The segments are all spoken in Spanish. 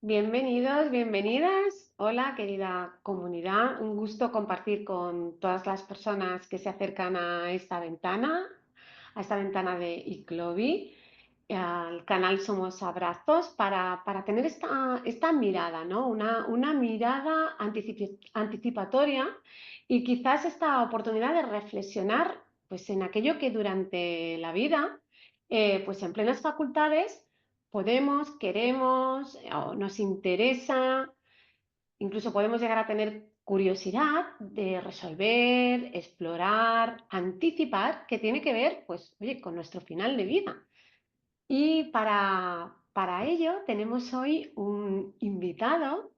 Bienvenidos, bienvenidas. Hola, querida comunidad. Un gusto compartir con todas las personas que se acercan a esta ventana de Iclovi, al canal Somos Abrazos, para tener esta mirada, ¿no? Una mirada anticipatoria y quizás esta oportunidad de reflexionar pues, en aquello que durante la vida, pues en plenas facultades, podemos, queremos o nos interesa, incluso podemos llegar a tener curiosidad de resolver, explorar, anticipar, que tiene que ver, pues, oye, con nuestro final de vida. Y para ello tenemos hoy un invitado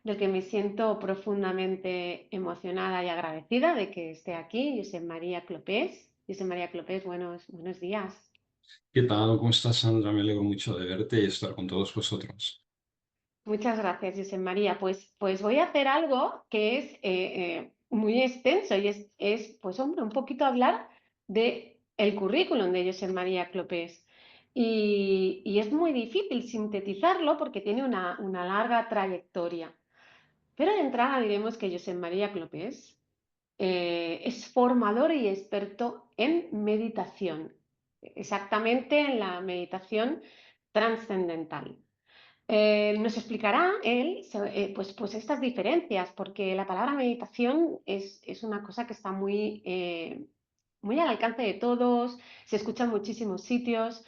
del que me siento profundamente emocionada y agradecida de que esté aquí, José María Clopés. José María Clopés, buenos días. ¿Qué tal? ¿Cómo estás, Sandra? Me alegro mucho de verte y estar con todos vosotros. Muchas gracias, José María. Pues voy a hacer algo que es muy extenso y pues hombre, un poquito hablar de el currículum de José María Clopés. Y es muy difícil sintetizarlo porque tiene una larga trayectoria. Pero de entrada diremos que José María Clopés es formador y experto en meditación, exactamente en la meditación trascendental. Nos explicará él pues estas diferencias, porque la palabra meditación es una cosa que está muy al alcance de todos, se escucha en muchísimos sitios,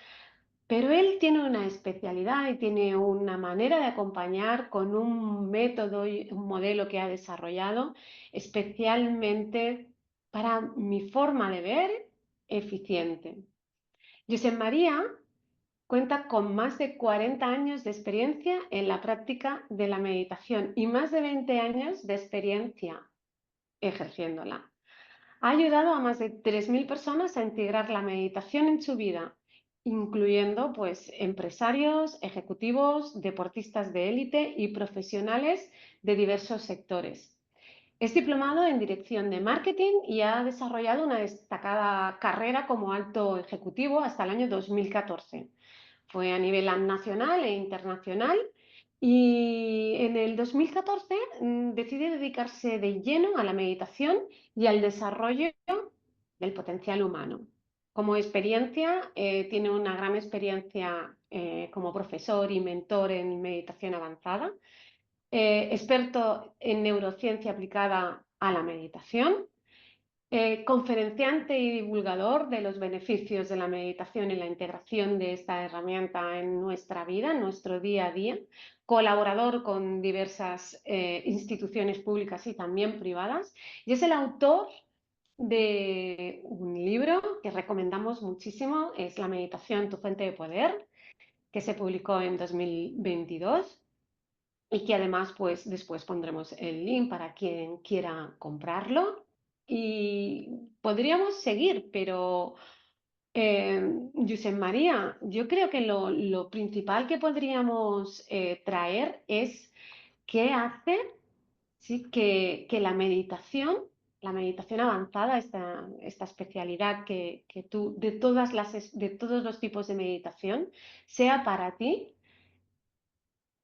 pero él tiene una especialidad y tiene una manera de acompañar con un método y un modelo que ha desarrollado especialmente para mi forma de ver eficiente. José María cuenta con más de 40 años de experiencia en la práctica de la meditación y más de 20 años de experiencia ejerciéndola. Ha ayudado a más de 3.000 personas a integrar la meditación en su vida, incluyendo pues empresarios, ejecutivos, deportistas de élite y profesionales de diversos sectores. Es diplomado en dirección de marketing y ha desarrollado una destacada carrera como alto ejecutivo hasta el año 2014. Fue a nivel nacional e internacional y en el 2014 decide dedicarse de lleno a la meditación y al desarrollo del potencial humano. Como experiencia, tiene una gran experiencia como profesor y mentor en meditación avanzada, experto en neurociencia aplicada a la meditación, conferenciante y divulgador de los beneficios de la meditación y la integración de esta herramienta en nuestra vida, en nuestro día a día, colaborador con diversas instituciones públicas y también privadas, y es el autor de un libro que recomendamos muchísimo, es La meditación, tu fuente de poder, que se publicó en 2022 y que además pues después pondremos el link para quien quiera comprarlo y podríamos seguir, pero Josep María, yo creo que lo principal que podríamos traer es qué hace, sí, que la meditación avanzada, esta especialidad que tú, de todos los tipos de meditación, sea para ti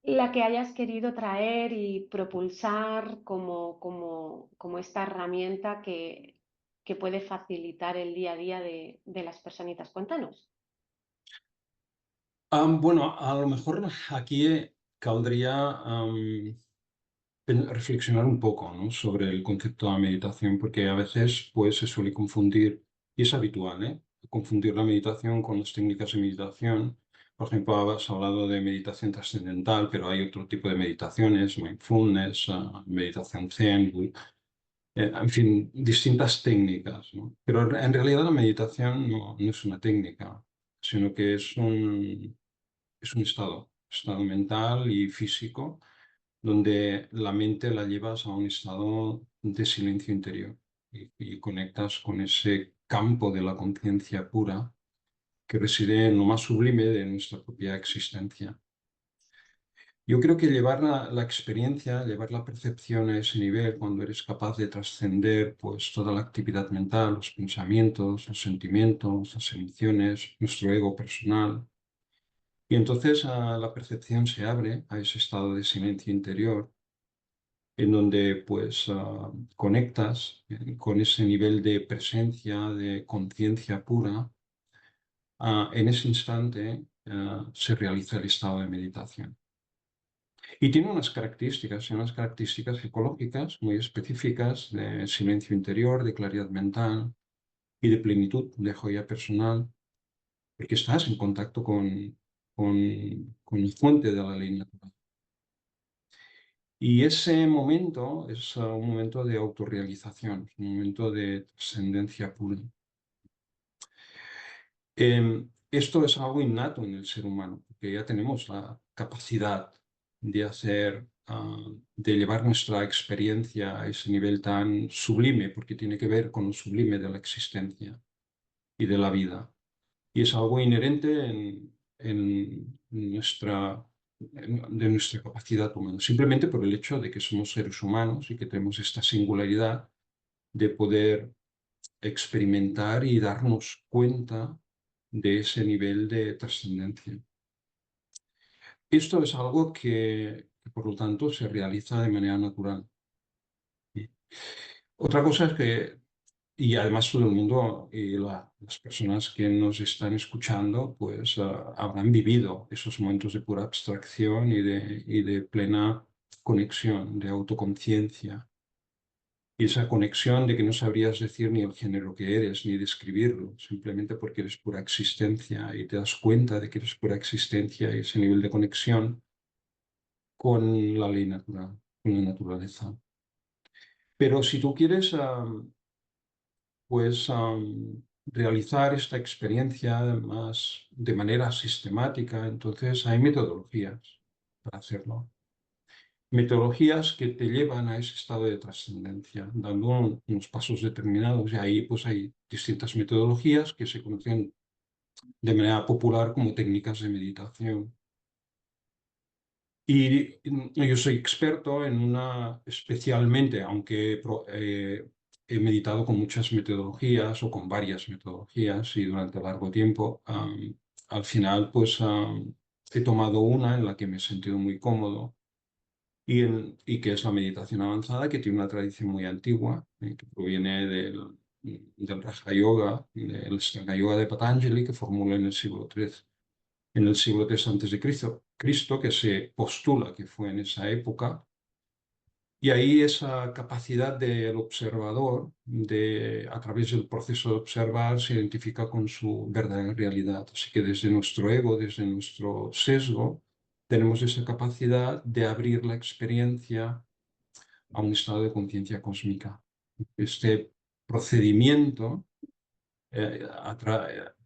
la que hayas querido traer y propulsar como esta herramienta que puede facilitar el día a día de las personitas. Cuéntanos. Bueno, a lo mejor aquí caldría reflexionar un poco, ¿no? Sobre el concepto de la meditación, porque a veces pues, se suele confundir, y es habitual, confundir la meditación con las técnicas de meditación. Por ejemplo, has hablado de meditación trascendental, pero hay otro tipo de meditaciones, mindfulness, meditación zen, en fin, distintas técnicas, ¿no? Pero en realidad la meditación no es una técnica, sino que es un estado mental y físico, donde la mente la llevas a un estado de silencio interior y conectas con ese campo de la conciencia pura que reside en lo más sublime de nuestra propia existencia. Yo creo que llevar la experiencia, llevar la percepción a ese nivel, cuando eres capaz de trascender pues, toda la actividad mental, los pensamientos, los sentimientos, las emociones, nuestro ego personal, Y entonces la percepción se abre a ese estado de silencio interior en donde pues conectas con ese nivel de presencia, de conciencia pura. En ese instante se realiza el estado de meditación. Y tiene unas características psicológicas muy específicas de silencio interior, de claridad mental y de plenitud, de joya personal, porque estás en contacto con la fuente de la ley natural. Y ese momento es un momento de autorrealización, un momento de trascendencia pura. Esto es algo innato en el ser humano, porque ya tenemos la capacidad de hacer, de llevar nuestra experiencia a ese nivel tan sublime, porque tiene que ver con lo sublime de la existencia y de la vida. Y es algo inherente en de nuestra capacidad humana, simplemente por el hecho de que somos seres humanos y que tenemos esta singularidad de poder experimentar y darnos cuenta de ese nivel de trascendencia. Esto es algo que, por lo tanto, se realiza de manera natural. Otra cosa es que, y además todo el mundo y las personas que nos están escuchando, pues habrán vivido esos momentos de pura abstracción y de plena conexión, de autoconciencia. Y esa conexión de que no sabrías decir ni el género que eres, ni describirlo, simplemente porque eres pura existencia y te das cuenta de que eres pura existencia y ese nivel de conexión con la ley natural, con la naturaleza. Pero si tú quieres, pues, realizar esta experiencia más de manera sistemática, entonces hay metodologías para hacerlo. Metodologías que te llevan a ese estado de trascendencia, dando unos pasos determinados. Y ahí pues hay distintas metodologías que se conocen de manera popular como técnicas de meditación. Y yo soy experto en una especialmente, aunque he meditado con muchas metodologías o con varias metodologías y durante largo tiempo, al final pues he tomado una en la que me he sentido muy cómodo y que es la meditación avanzada, que tiene una tradición muy antigua, que proviene del Raja Yoga, del Ashtanga Yoga de Patanjali, que formuló en el siglo III antes de Cristo, que se postula que fue en esa época. Y ahí esa capacidad del observador, a través del proceso de observar, se identifica con su verdadera realidad. Así que desde nuestro ego, desde nuestro sesgo, tenemos esa capacidad de abrir la experiencia a un estado de conciencia cósmica. Este procedimiento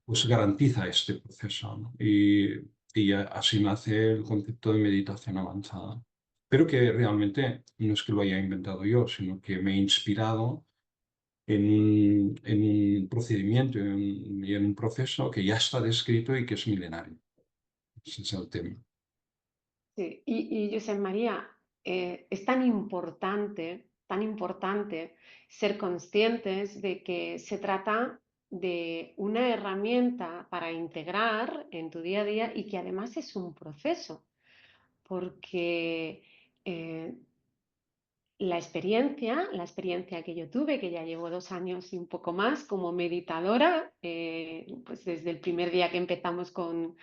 pues garantiza este proceso, ¿no? Y así nace el concepto de meditación avanzada. Pero que realmente no es que lo haya inventado yo, sino que me he inspirado en un procedimiento y en un proceso que ya está descrito y que es milenario. Ese es el tema. Sí, y Josep María, es tan importante ser conscientes de que se trata de una herramienta para integrar en tu día a día y que además es un proceso, porque eh, la experiencia que yo tuve, que ya llevo 2 años y un poco más como meditadora, pues desde el primer día que empezamos con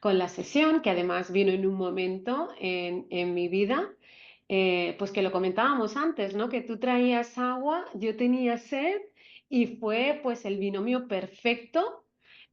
la sesión, que además vino en un momento en mi vida, pues que lo comentábamos antes, ¿no? Que tú traías agua, yo tenía sed y fue pues el binomio perfecto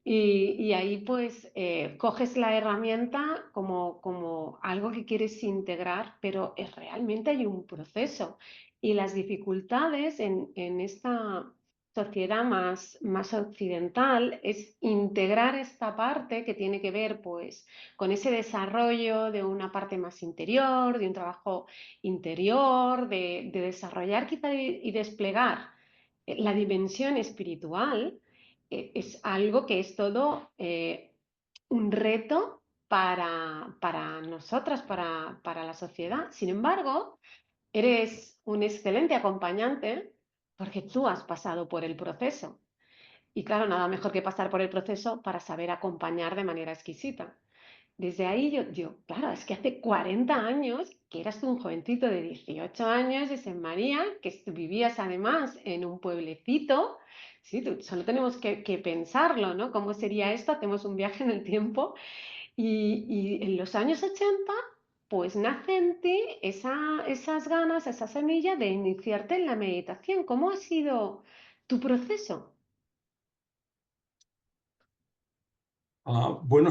y ahí pues coges la herramienta como algo que quieres integrar, pero realmente hay un proceso y las dificultades en esta sociedad más occidental es integrar esta parte que tiene que ver pues con ese desarrollo de una parte más interior, de un trabajo interior, de desarrollar quizá y desplegar la dimensión espiritual, es algo que es todo un reto para nosotras, para la sociedad. Sin embargo, eres un excelente acompañante porque tú has pasado por el proceso. Y claro, nada mejor que pasar por el proceso para saber acompañar de manera exquisita. desde ahí claro, es que hace 40 años que eras tú un jovencito de 18 años de María, que vivías además en un pueblecito. Sí, solo tenemos que pensarlo, ¿no? ¿Cómo sería esto? Hacemos un viaje en el tiempo y en los años 80, pues nace en ti esas ganas, esa semilla de iniciarte en la meditación. ¿Cómo ha sido tu proceso? Bueno,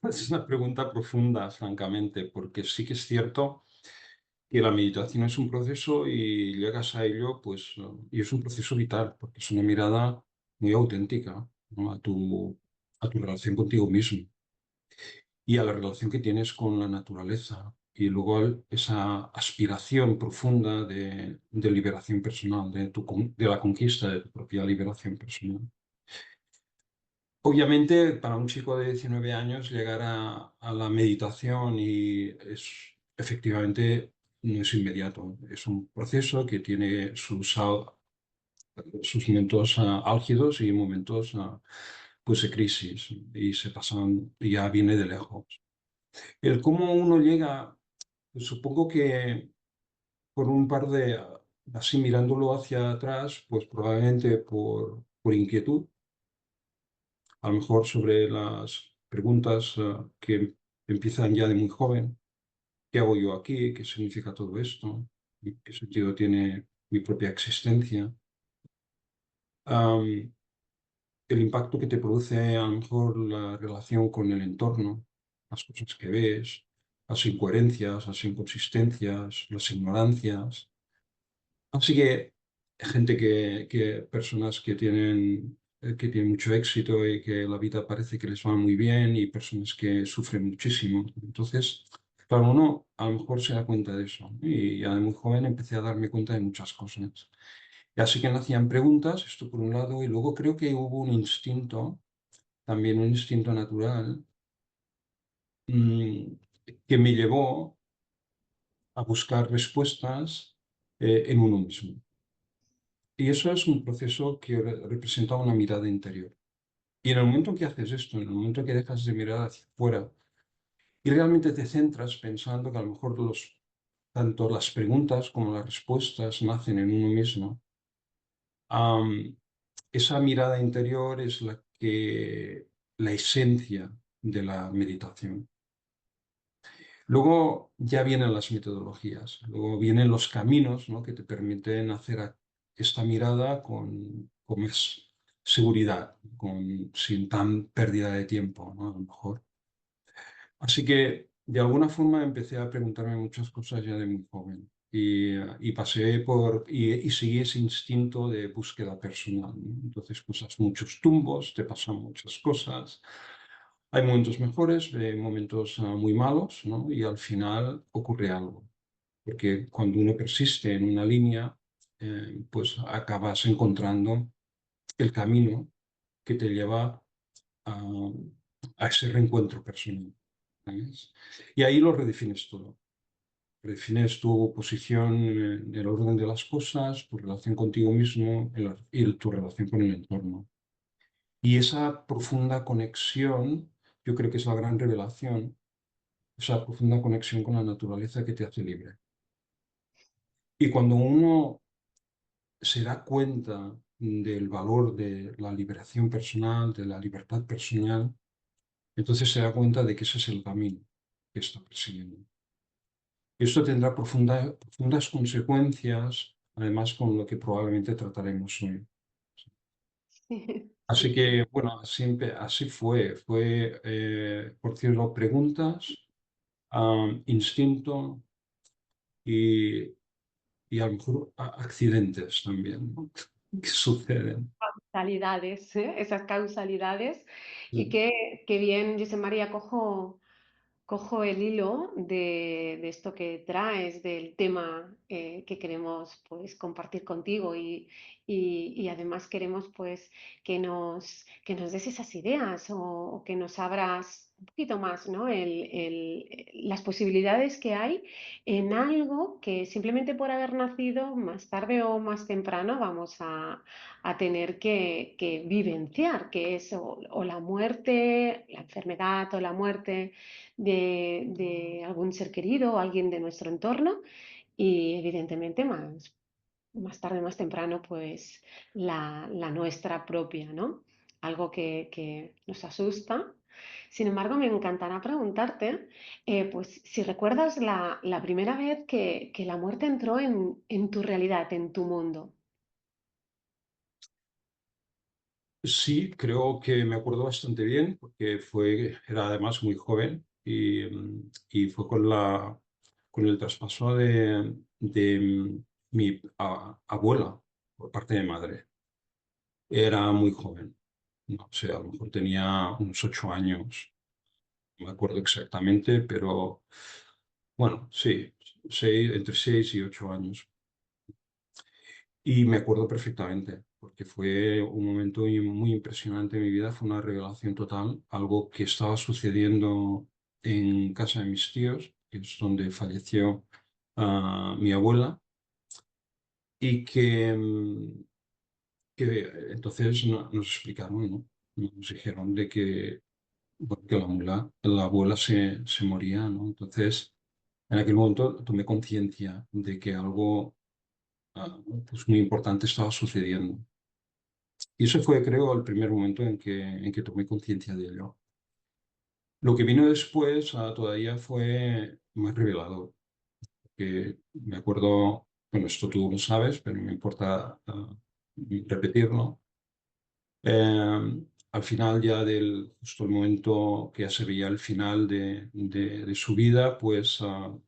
es una pregunta profunda, francamente, porque sí que es cierto que la meditación es un proceso y llegas a ello, pues, y es un proceso vital, porque es una mirada muy auténtica, ¿no? A tu relación contigo mismo y a la relación que tienes con la naturaleza. Y luego esa aspiración profunda de liberación personal, de la conquista de tu propia liberación personal. Obviamente, para un chico de 19 años llegar a la meditación efectivamente no es inmediato. Es un proceso que tiene sus momentos álgidos y momentos pues de crisis y se pasan, y ya viene de lejos. El cómo uno llega, pues supongo que por un par de, así mirándolo hacia atrás, pues probablemente por inquietud a lo mejor sobre las preguntas que empiezan ya de muy joven. ¿Qué hago yo aquí? ¿Qué significa todo esto? ¿Y qué sentido tiene mi propia existencia? Am, el impacto que te produce a lo mejor la relación con el entorno, las cosas que ves, las incoherencias, las inconsistencias, las ignorancias. Así que gente personas que tienen mucho éxito y que la vida parece que les va muy bien y personas que sufren muchísimo. Entonces, claro, uno a lo mejor se da cuenta de eso. Y ya de muy joven empecé a darme cuenta de muchas cosas. Y así que nacían preguntas, esto por un lado, y luego creo que hubo un instinto, también un instinto natural, mm, que me llevó a buscar respuestas en uno mismo. Y eso es un proceso que representa una mirada interior. Y en el momento en que haces esto, en el momento en que dejas de mirar hacia afuera y realmente te centras pensando que a lo mejor tanto las preguntas como las respuestas nacen en uno mismo, am, esa mirada interior es la esencia de la meditación. Luego ya vienen las metodologías, luego vienen los caminos, ¿no? Que te permiten hacer esta mirada con más seguridad, sin tan pérdida de tiempo, ¿no? A lo mejor. Así que de alguna forma empecé a preguntarme muchas cosas ya de muy joven y pasé y seguí ese instinto de búsqueda personal, ¿no? Entonces pasas muchos tumbos, te pasan muchas cosas. Hay momentos mejores, momentos muy malos, ¿no? Y al final ocurre algo, porque cuando uno persiste en una línea, pues acabas encontrando el camino que te lleva a, a ese reencuentro personal, ¿sabes? Y ahí lo redefines todo. Redefines tu posición en el orden de las cosas, tu relación contigo mismo y tu relación con el entorno. Y esa profunda conexión, yo creo que es la gran revelación, esa profunda conexión con la naturaleza que te hace libre. Y cuando uno se da cuenta del valor de la liberación personal, de la libertad personal, entonces se da cuenta de que ese es el camino que está persiguiendo. Y esto tendrá profundas consecuencias, además con lo que probablemente trataremos hoy. Así Sí. que, bueno, así fue. Fue, por cierto, preguntas, instinto y, y a lo mejor accidentes también, ¿no? Que suceden. Causalidades, ¿eh? Esas causalidades. Y Sí. qué bien, José María, cojo el hilo de esto que traes, del tema que queremos pues, compartir contigo y además queremos pues, que nos des esas ideas o que nos abras un poquito más, ¿no? Las posibilidades que hay en algo que simplemente por haber nacido más tarde o más temprano vamos a tener que vivenciar, que es o la muerte, la enfermedad o la muerte de algún ser querido o alguien de nuestro entorno y evidentemente más tarde, más temprano, pues la nuestra propia, ¿no? Algo que nos asusta. Sin embargo, me encantará preguntarte, pues si recuerdas la primera vez que la muerte entró en tu realidad, en tu mundo. Sí, creo que me acuerdo bastante bien porque era además muy joven y fue con el traspaso de mi abuela por parte de madre. Era muy joven, no sé, a lo mejor tenía unos 8 años, no me acuerdo exactamente, pero bueno, sí, entre 6 y 8 años. Y me acuerdo perfectamente, porque fue un momento muy impresionante en mi vida, fue una revelación total, algo que estaba sucediendo en casa de mis tíos, que es donde falleció mi abuela, y que entonces nos explicaron, ¿no? Nos dijeron de que, bueno, que la abuela se moría, ¿no? Entonces, en aquel momento tomé conciencia de que algo pues muy importante estaba sucediendo. Y ese fue, creo, el primer momento en que tomé conciencia de ello. Lo que vino después todavía fue más revelador, que me acuerdo, bueno, esto tú lo sabes, pero no me importa repetirlo. Al final ya justo el momento que ya se veía el final de su vida, pues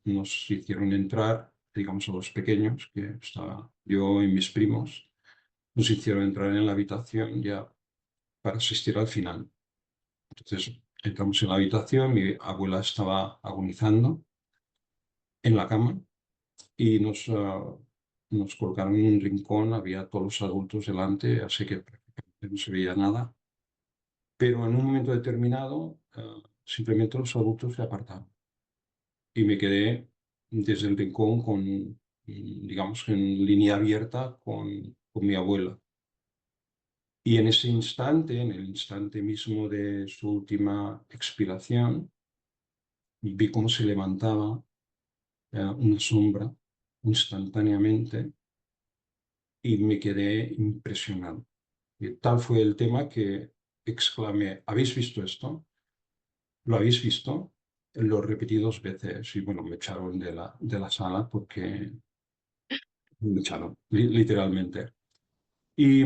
nos hicieron entrar, digamos, a los pequeños, que estaba yo y mis primos, nos hicieron entrar en la habitación ya para asistir al final. Entonces entramos en la habitación, mi abuela estaba agonizando en la cama y nos colocaron en un rincón, había todos los adultos delante, así que prácticamente no se veía nada, pero en un momento determinado simplemente los adultos se apartaron y me quedé desde el rincón digamos, en línea abierta con mi abuela. Y en ese instante, en el instante mismo de su última expiración, vi cómo se levantaba una sombra instantáneamente y me quedé impresionado. Y tal fue el tema que exclamé, ¿habéis visto esto? ¿Lo habéis visto? Lo repetí 2 veces y bueno, me echaron de la sala porque me echaron, literalmente. Y,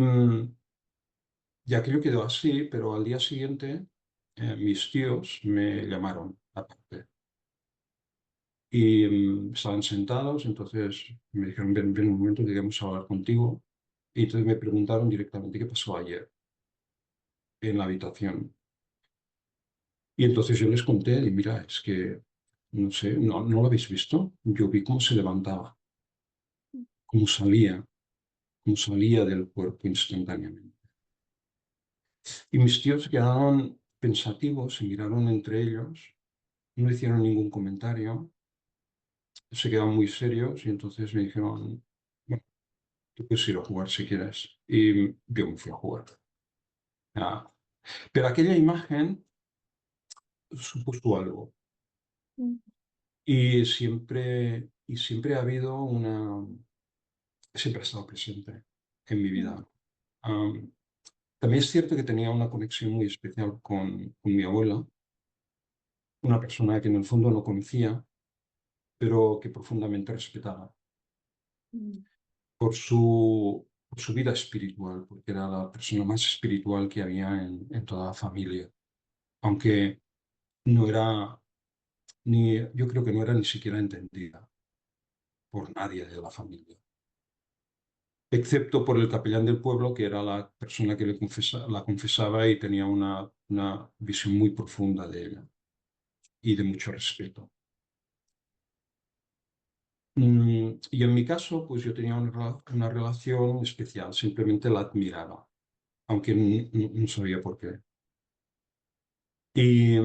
y aquello quedó así, pero al día siguiente mis tíos me llamaron aparte y estaban sentados, entonces me dijeron, ven, ven un momento, queremos hablar contigo. Y entonces me preguntaron directamente qué pasó ayer en la habitación. Y entonces yo les conté, y mira, es que, no sé, no lo habéis visto. Yo vi cómo se levantaba, cómo salía del cuerpo instantáneamente. Y mis tíos se quedaron pensativos, se miraron entre ellos, no hicieron ningún comentario, se quedaron muy serios y entonces me dijeron, bueno, tú puedes ir a jugar si quieres. Y yo me fui a jugar. Ah, pero aquella imagen supuso algo. Mm, Y siempre ha habido siempre ha estado presente en mi mm, vida. Am, También es cierto que tenía una conexión muy especial con mi abuela, una persona que en el fondo no conocía, pero que profundamente respetaba mm, por su vida espiritual, porque era la persona más espiritual que había en toda la familia. Aunque no era yo creo que no era ni siquiera entendida por nadie de la familia, excepto por el capellán del pueblo, que era la persona que la confesaba y tenía una visión muy profunda de ella y de mucho respeto. Y en mi caso, pues yo tenía una relación especial, simplemente la admiraba, aunque no sabía por qué. Y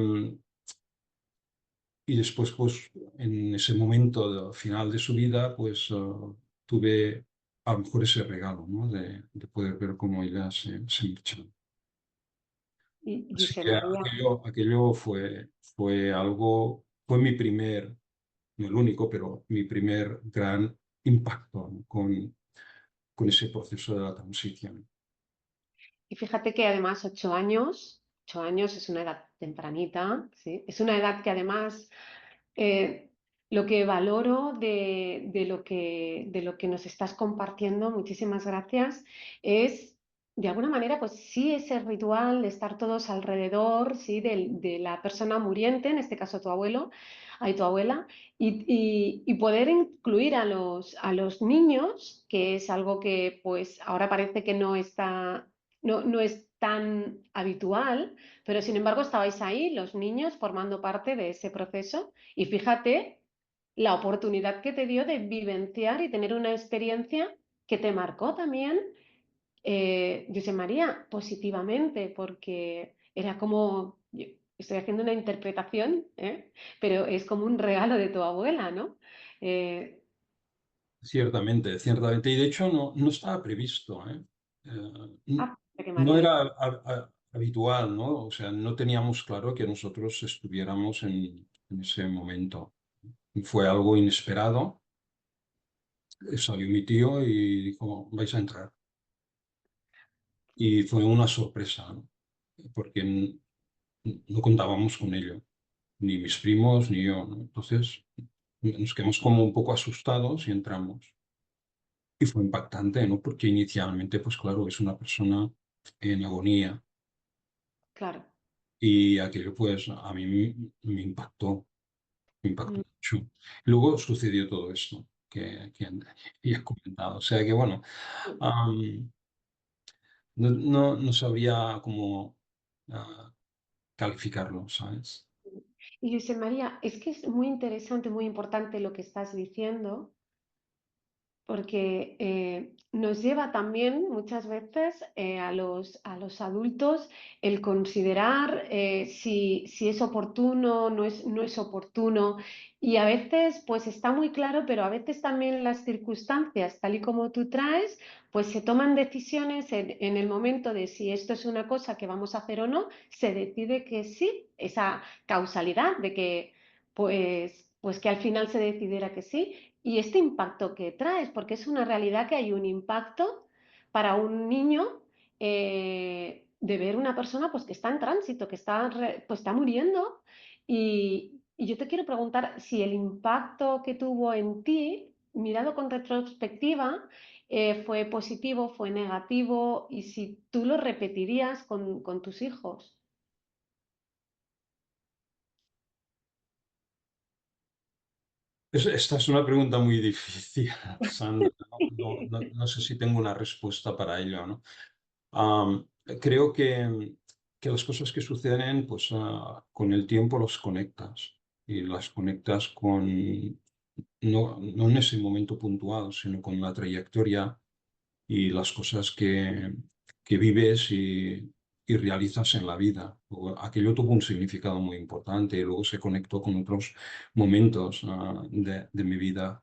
y después, pues, en ese momento final de su vida, pues tuve a lo mejor ese regalo, ¿no? De poder ver cómo ella se marchaba. Y Así Josep que María, aquello fue algo, fue mi primer, no el único, pero mi primer gran impacto, ¿no? Con ese proceso de la transición. y fíjate que además 8 años es una edad tempranita, ¿sí? Es una edad que además eh, lo que valoro de lo que nos estás compartiendo, muchísimas gracias, es de alguna manera, pues sí, ese ritual de estar todos alrededor, sí, de la persona muriente, en este caso tu abuelo, ay, tu abuela, y poder incluir a los niños, que es algo que pues ahora parece que no es tan habitual, pero sin embargo estabais ahí, los niños, formando parte de ese proceso. Y fíjate la oportunidad que te dio de vivenciar y tener una experiencia que te marcó también, José María, positivamente, porque era como, yo estoy haciendo una interpretación, ¿eh? Pero es como un regalo de tu abuela, ¿no? Eh, Ciertamente, ciertamente. Y de hecho no estaba previsto, ¿eh? qué No maravilla. era habitual, ¿no? O sea, no teníamos claro que nosotros estuviéramos en ese momento. Y fue algo inesperado. Salió mi tío y dijo, vais a entrar. Y fue una sorpresa, ¿no? Porque no contábamos con ello, ni mis primos, ni yo, ¿no? Entonces nos quedamos como un poco asustados y entramos. Y fue impactante, ¿no? Porque inicialmente, pues claro, es una persona en agonía Claro. y aquello pues a mí me impactó Mm. mucho. Luego sucedió todo esto que ya he comentado. O sea que bueno, am, no sabría cómo calificarlo, ¿sabes? Y José María, es que es muy interesante, muy importante lo que estás diciendo, porque nos lleva también muchas veces a los adultos el considerar si es oportuno, no es oportuno, y a veces pues está muy claro, pero a veces también las circunstancias, tal y como tú traes, pues se toman decisiones en el momento de si esto es una cosa que vamos a hacer o no, se decide que sí, esa causalidad de que pues que al final se decidiera que sí. Y este impacto que traes, porque es una realidad que hay un impacto para un niño de ver una persona pues, que está en tránsito, que pues, está muriendo. Y yo te quiero preguntar si el impacto que tuvo en ti, mirado con retrospectiva, fue positivo, fue negativo, y si tú lo repetirías con tus hijos. Esta es una pregunta muy difícil, Sandra. No sé si tengo una respuesta para ello, ¿no? Am, creo que las cosas que suceden, pues con el tiempo los conectas y las conectas no en ese momento puntual, sino con la trayectoria y las cosas que vives y realizas en la vida. Aquello tuvo un significado muy importante y luego se conectó con otros momentos de mi vida.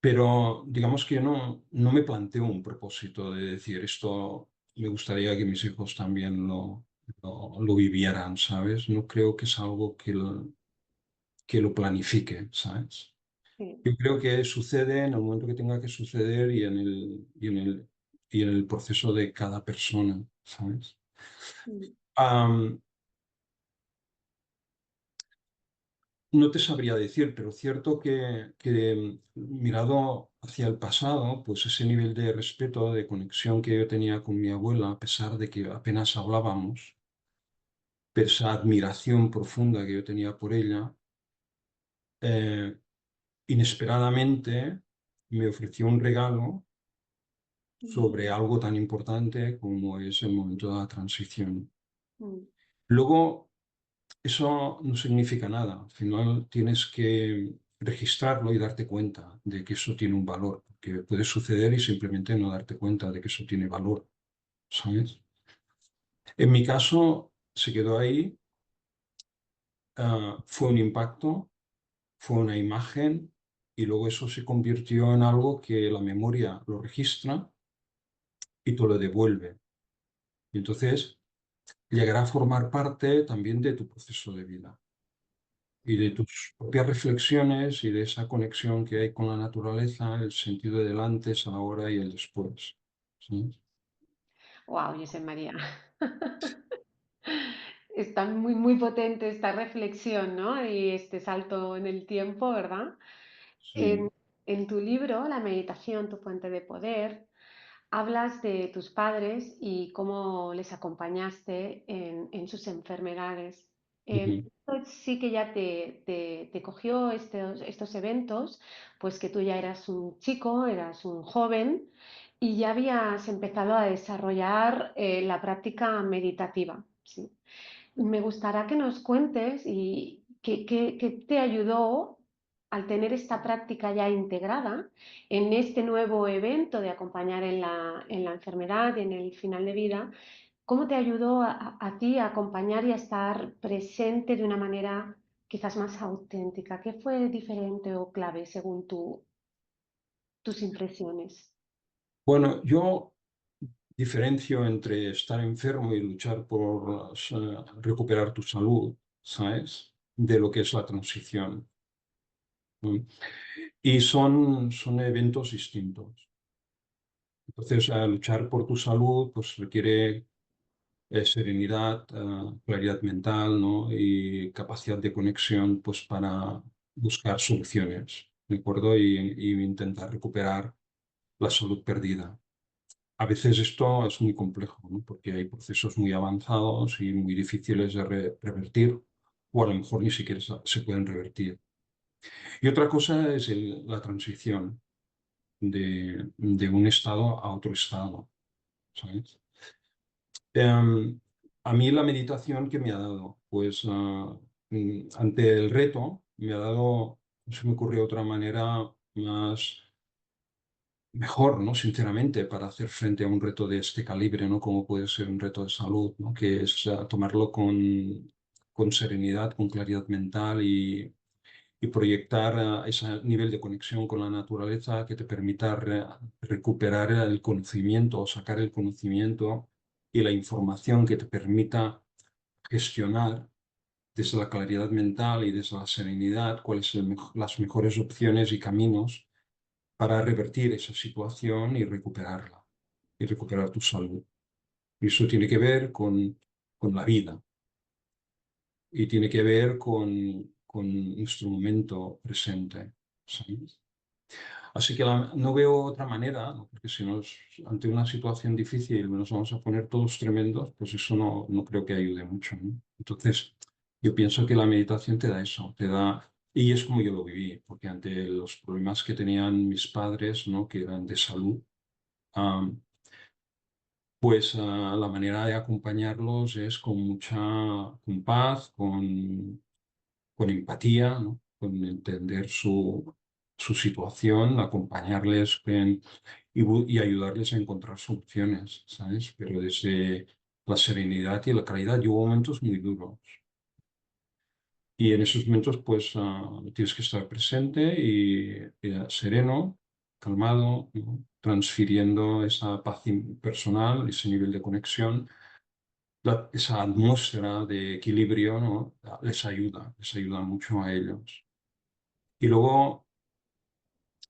Pero digamos que yo no me planteo un propósito de decir esto me gustaría que mis hijos también lo vivieran, ¿sabes? No creo que es algo que lo planifique, ¿sabes? Sí. Yo creo que sucede en el momento que tenga que suceder y en el proceso de cada persona, ¿sabes? Mm. Am, no te sabría decir, pero cierto que mirado hacia el pasado, pues ese nivel de respeto, de conexión que yo tenía con mi abuela, a pesar de que apenas hablábamos, pero esa admiración profunda que yo tenía por ella, eh, inesperadamente me ofreció un regalo Mm. sobre algo tan importante como es el momento de la transición. Mm. Luego, eso no significa nada. Al final tienes que registrarlo y darte cuenta de que eso tiene un valor, que puede suceder y simplemente no darte cuenta de que eso tiene valor, ¿sabes? En mi caso, se quedó ahí fue un impacto, fue una imagen y luego eso se convirtió en algo que la memoria lo registra y te lo devuelve. Y entonces llegará a formar parte también de tu proceso de vida y de tus propias reflexiones y de esa conexión que hay con la naturaleza, el sentido del antes, ahora y el después. ¿Sí? Wow, José María. Está muy, muy potente esta reflexión, ¿no? Y este salto en el tiempo, ¿verdad? En, Sí. en tu libro, La meditación, tu fuente de poder, hablas de tus padres y cómo les acompañaste en sus enfermedades. Ujú. Esto sí que ya te cogió estos eventos, pues que tú ya eras un chico, eras un joven y ya habías empezado a desarrollar la práctica meditativa, ¿sí? Me gustaría que nos cuentes y qué te ayudó al tener esta práctica ya integrada en este nuevo evento de acompañar en la enfermedad y en el final de vida. ¿Cómo te ayudó a ti a acompañar y a estar presente de una manera quizás más auténtica? ¿Qué fue diferente o clave según tus impresiones? Bueno, yo diferencio entre estar enfermo y luchar por recuperar tu salud, ¿sabes? De lo que es la transición. ¿No? Y son eventos distintos. Entonces, luchar por tu salud pues requiere serenidad, claridad mental, ¿no? Y capacidad de conexión pues para buscar soluciones, ¿de acuerdo? Y intentar recuperar la salud perdida. A veces esto es muy complejo, ¿no? Porque hay procesos muy avanzados y muy difíciles de revertir, o a lo mejor ni siquiera se pueden revertir. Y otra cosa es la transición de un estado a otro estado, ¿sabes? Em, a mí la meditación que me ha dado, pues ante el reto me ha dado, no se me ocurrió otra manera más mejor, ¿no? Sinceramente, para hacer frente a un reto de este calibre, ¿no? Como puede ser un reto de salud, ¿no? Que es tomarlo con serenidad, con claridad mental y proyectar ese nivel de conexión con la naturaleza que te permita recuperar el conocimiento o sacar el conocimiento y la información que te permita gestionar desde la claridad mental y desde la serenidad cuáles son las mejores opciones y caminos para revertir esa situación y recuperarla y recuperar tu salud. Y eso tiene que ver con la vida y tiene que ver con nuestro momento presente. ¿Sabes? Así que no veo otra manera, ¿no? Porque si nos, ante una situación difícil nos vamos a poner todos tremendos, pues eso no creo que ayude mucho, ¿no? Entonces, yo pienso que la meditación te da eso, te da, y es como yo lo viví, porque ante los problemas que tenían mis padres, ¿no? Que eran de salud, am, pues la manera de acompañarlos es con mucha, con paz, con empatía, ¿no? Con entender su situación, acompañarles y ayudarles a encontrar soluciones, ¿sabes? Pero desde la serenidad y la claridad. Y hubo momentos muy duros. Y en esos momentos, pues, tienes que estar presente y sereno, calmado, ¿no? Transfiriendo esa paz personal, ese nivel de conexión, esa atmósfera de equilibrio, ¿no? Les ayuda mucho a ellos. Y luego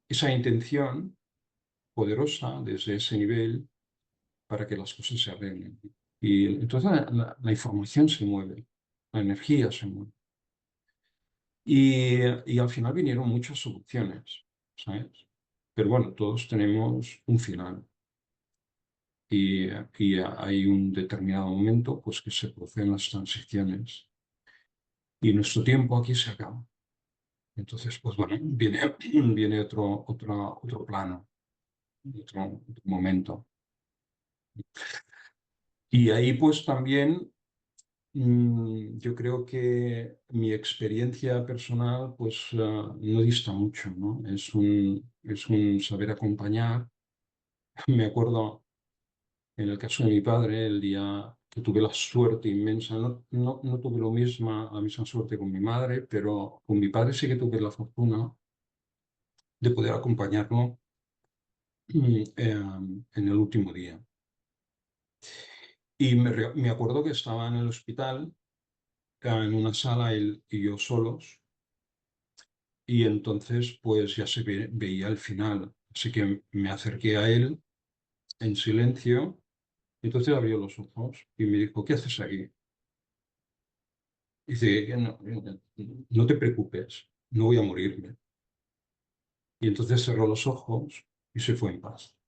esa intención poderosa desde ese nivel para que las cosas se arreglen. Y entonces la información se mueve, la energía se mueve. Y al final vinieron muchas soluciones, ¿sabes? Pero bueno, todos tenemos un final y hay un determinado momento pues, que se producen las transiciones y nuestro tiempo aquí se acaba. Entonces, pues bueno, viene otro plano, otro momento. Y ahí pues también yo creo que mi experiencia personal pues no dista mucho, ¿no? Es un saber acompañar. Me acuerdo en el caso de mi padre, el día que tuve la suerte inmensa, no tuve la misma suerte con mi madre, pero con mi padre sí que tuve la fortuna de poder acompañarlo en el último día. Y me acuerdo que estaba en el hospital, en una sala él y yo solos, y entonces pues ya se veía el final. Así que me acerqué a él en silencio, y entonces abrió los ojos y me dijo, ¿qué haces aquí? Dice, no te preocupes, no voy a morirme. Y entonces cerró los ojos y se fue en paz.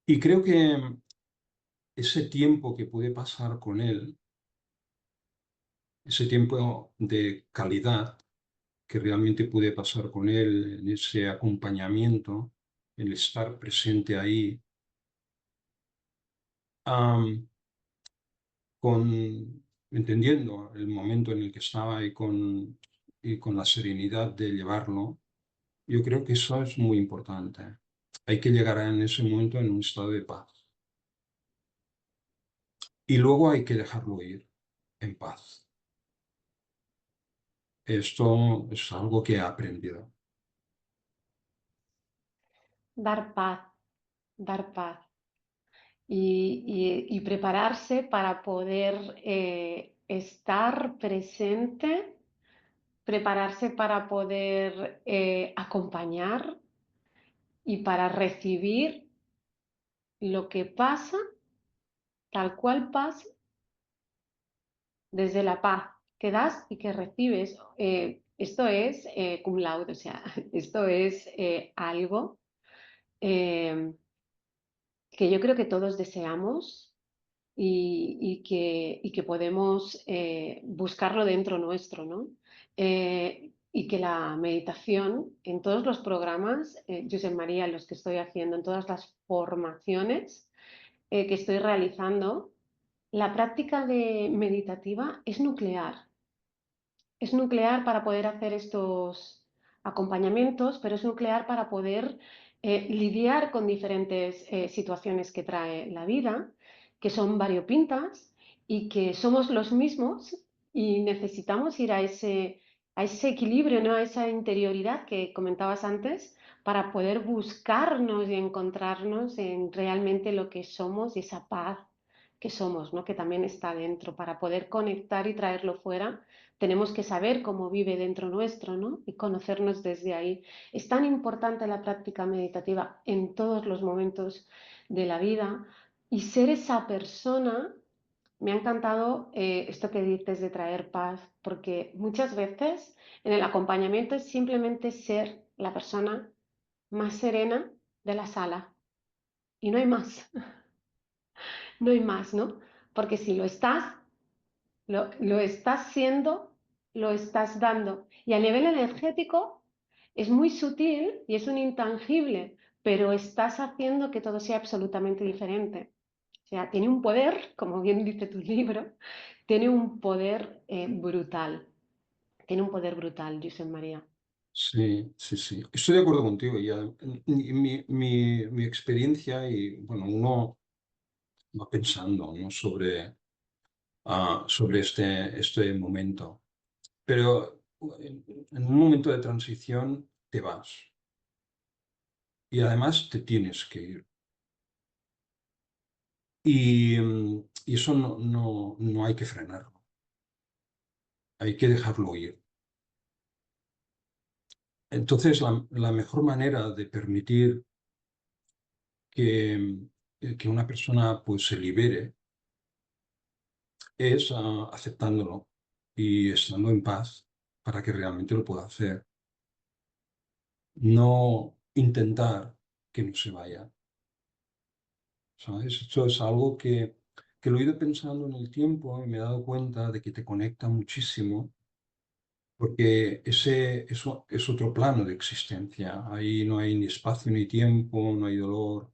Y creo que ese tiempo que pude pasar con él, ese tiempo de calidad que realmente pude pasar con él, en ese acompañamiento, el estar presente ahí, am, entendiendo el momento en el que estaba y con la serenidad de llevarlo, yo creo que eso es muy importante. Hay que llegar en ese momento en un estado de paz. Y luego hay que dejarlo ir en paz. Esto es algo que he aprendido. Dar paz, dar paz. Y prepararse para poder estar presente, prepararse para poder acompañar y para recibir lo que pasa, tal cual pasa, desde la paz que das y que recibes. Esto es cum laude, o sea, esto es algo eh, que yo creo que todos deseamos y que podemos buscarlo dentro nuestro, ¿no? Y que la meditación en todos los programas, Josep María, los que estoy haciendo, en todas las formaciones que estoy realizando, la práctica de meditativa es nuclear para poder hacer estos acompañamientos, pero es nuclear para poder lidiar con diferentes situaciones que trae la vida, que son variopintas y que somos los mismos y necesitamos ir a ese equilibrio, ¿no? A esa interioridad que comentabas antes, para poder buscarnos y encontrarnos en realmente lo que somos y esa paz que somos, ¿no? Que también está dentro, para poder conectar y traerlo fuera tenemos que saber cómo vive dentro nuestro, ¿no? Y conocernos desde ahí. Es tan importante la práctica meditativa en todos los momentos de la vida y ser esa persona. Me ha encantado esto que dices de traer paz, porque muchas veces en el acompañamiento es simplemente ser la persona más serena de la sala y no hay más, no hay más, ¿no? Porque si lo estás, lo estás siendo, lo estás dando. Y a nivel energético es muy sutil y es un intangible, pero estás haciendo que todo sea absolutamente diferente. O sea, tiene un poder, como bien dice tu libro, tiene un poder brutal. Tiene un poder brutal, Josep María. Sí, sí, sí. Estoy de acuerdo contigo. Ya, mi experiencia y, bueno, uno va pensando, ¿no? Sobre este momento. Pero en un momento de transición te vas y además te tienes que ir. Y eso no hay que frenarlo, hay que dejarlo ir. Entonces, la mejor manera de permitir que una persona pues, se libere es aceptándolo y estando en paz para que realmente lo pueda hacer. No intentar que no se vaya, ¿sabes? Esto es algo que lo he ido pensando en el tiempo y me he dado cuenta de que te conecta muchísimo porque eso es otro plano de existencia. Ahí no hay ni espacio ni tiempo, no hay dolor,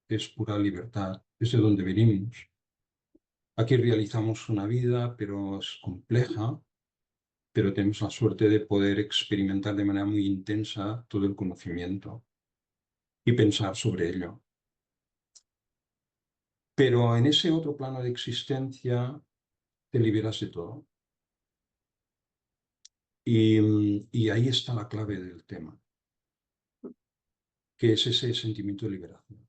es pura libertad, es de donde venimos. Aquí realizamos una vida, pero es compleja, pero tenemos la suerte de poder experimentar de manera muy intensa todo el conocimiento y pensar sobre ello. Pero en ese otro plano de existencia te liberas de todo. Y ahí está la clave del tema, que es ese sentimiento de liberación.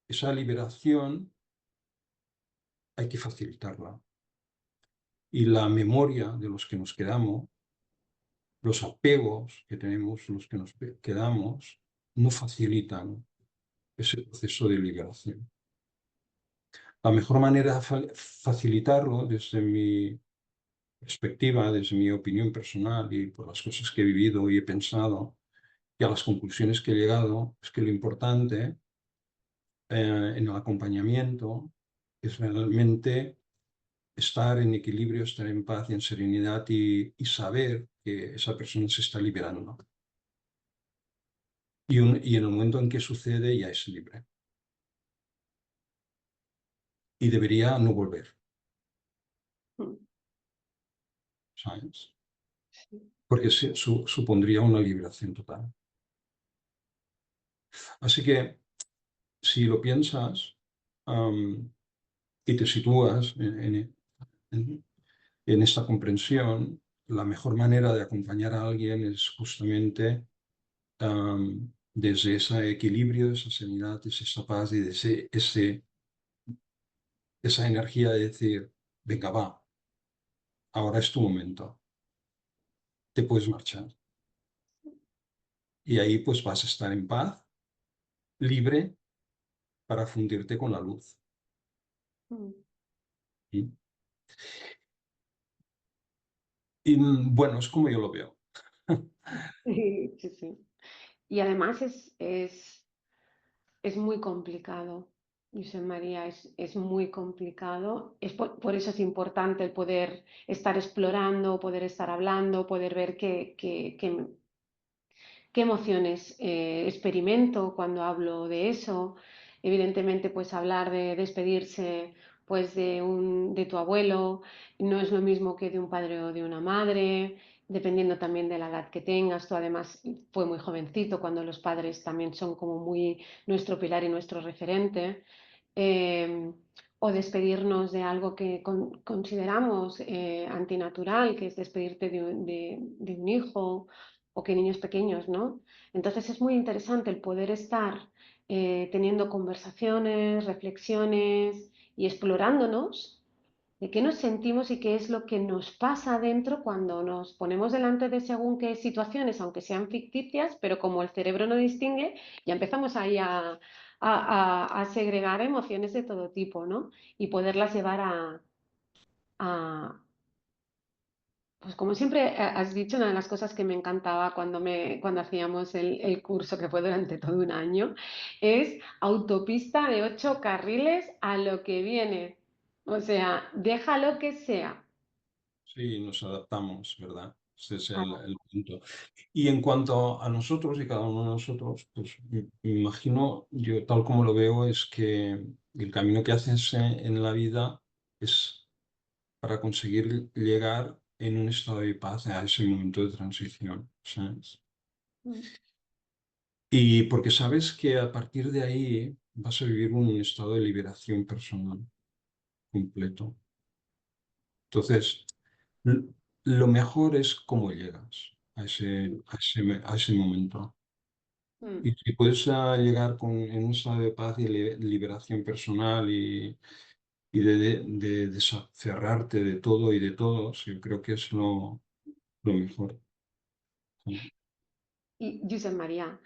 Esa liberación hay que facilitarla. Y la memoria de los que nos quedamos, los apegos que tenemos, los que nos quedamos, no facilitan ese proceso de liberación. La mejor manera de facilitarlo, desde mi perspectiva, desde mi opinión personal y por las cosas que he vivido y he pensado, y a las conclusiones que he llegado, es que lo importante en el acompañamiento es realmente estar en equilibrio, estar en paz y en serenidad y saber que esa persona se está liberando. Y en el momento en que sucede ya es libre. Y debería no volver, Mm, ¿sabes? sí. Porque supondría una liberación total. Así que si lo piensas y te sitúas en- en esta comprensión, la mejor manera de acompañar a alguien es justamente desde ese equilibrio, esa serenidad, esa paz y de esa energía de decir, venga, va, ahora es tu momento, te puedes marchar. Y ahí pues vas a estar en paz, libre para fundirte con la luz. Mm. ¿Sí? Y bueno, es como yo lo veo. Sí, sí, sí. Y además es muy complicado, José María, es muy complicado. Por eso es importante el poder estar explorando, poder estar hablando, poder ver qué emociones experimento cuando hablo de eso. Evidentemente, pues hablar de despedirse pues de tu abuelo no es lo mismo que de un padre o de una madre, dependiendo también de la edad que tengas. Tú además fue muy jovencito cuando los padres también son como muy nuestro pilar y nuestro referente. Eh, o despedirnos de algo que consideramos antinatural, que es despedirte de un hijo o que niños pequeños, ¿no? Entonces es muy interesante el poder estar teniendo conversaciones, reflexiones y explorándonos de qué nos sentimos y qué es lo que nos pasa adentro cuando nos ponemos delante de según qué situaciones, aunque sean ficticias, pero como el cerebro no distingue, ya empezamos ahí a segregar emociones de todo tipo, ¿no? Y poderlas llevar a, pues como siempre has dicho, una de las cosas que me encantaba cuando hacíamos el curso, que fue durante todo un año, es autopista de 8 carriles a lo que viene. O sea, déjalo que sea. Sí, nos adaptamos, ¿verdad? Ese es Ah, el punto. Y en cuanto a nosotros y cada uno de nosotros, pues me imagino, yo tal como lo veo, es que el camino que haces en la vida es para conseguir llegar en un estado de paz a ese momento de transición, ¿sabes? mm, Y porque sabes que a partir de ahí vas a vivir un estado de liberación personal completo. Entonces, l- lo mejor es cómo llegas mm, a ese momento. mm. Y si puedes llegar en un estado de paz y liberación personal y de desaferrarte de todo y de todos, yo creo que es lo mejor. Sí. Y Josep María,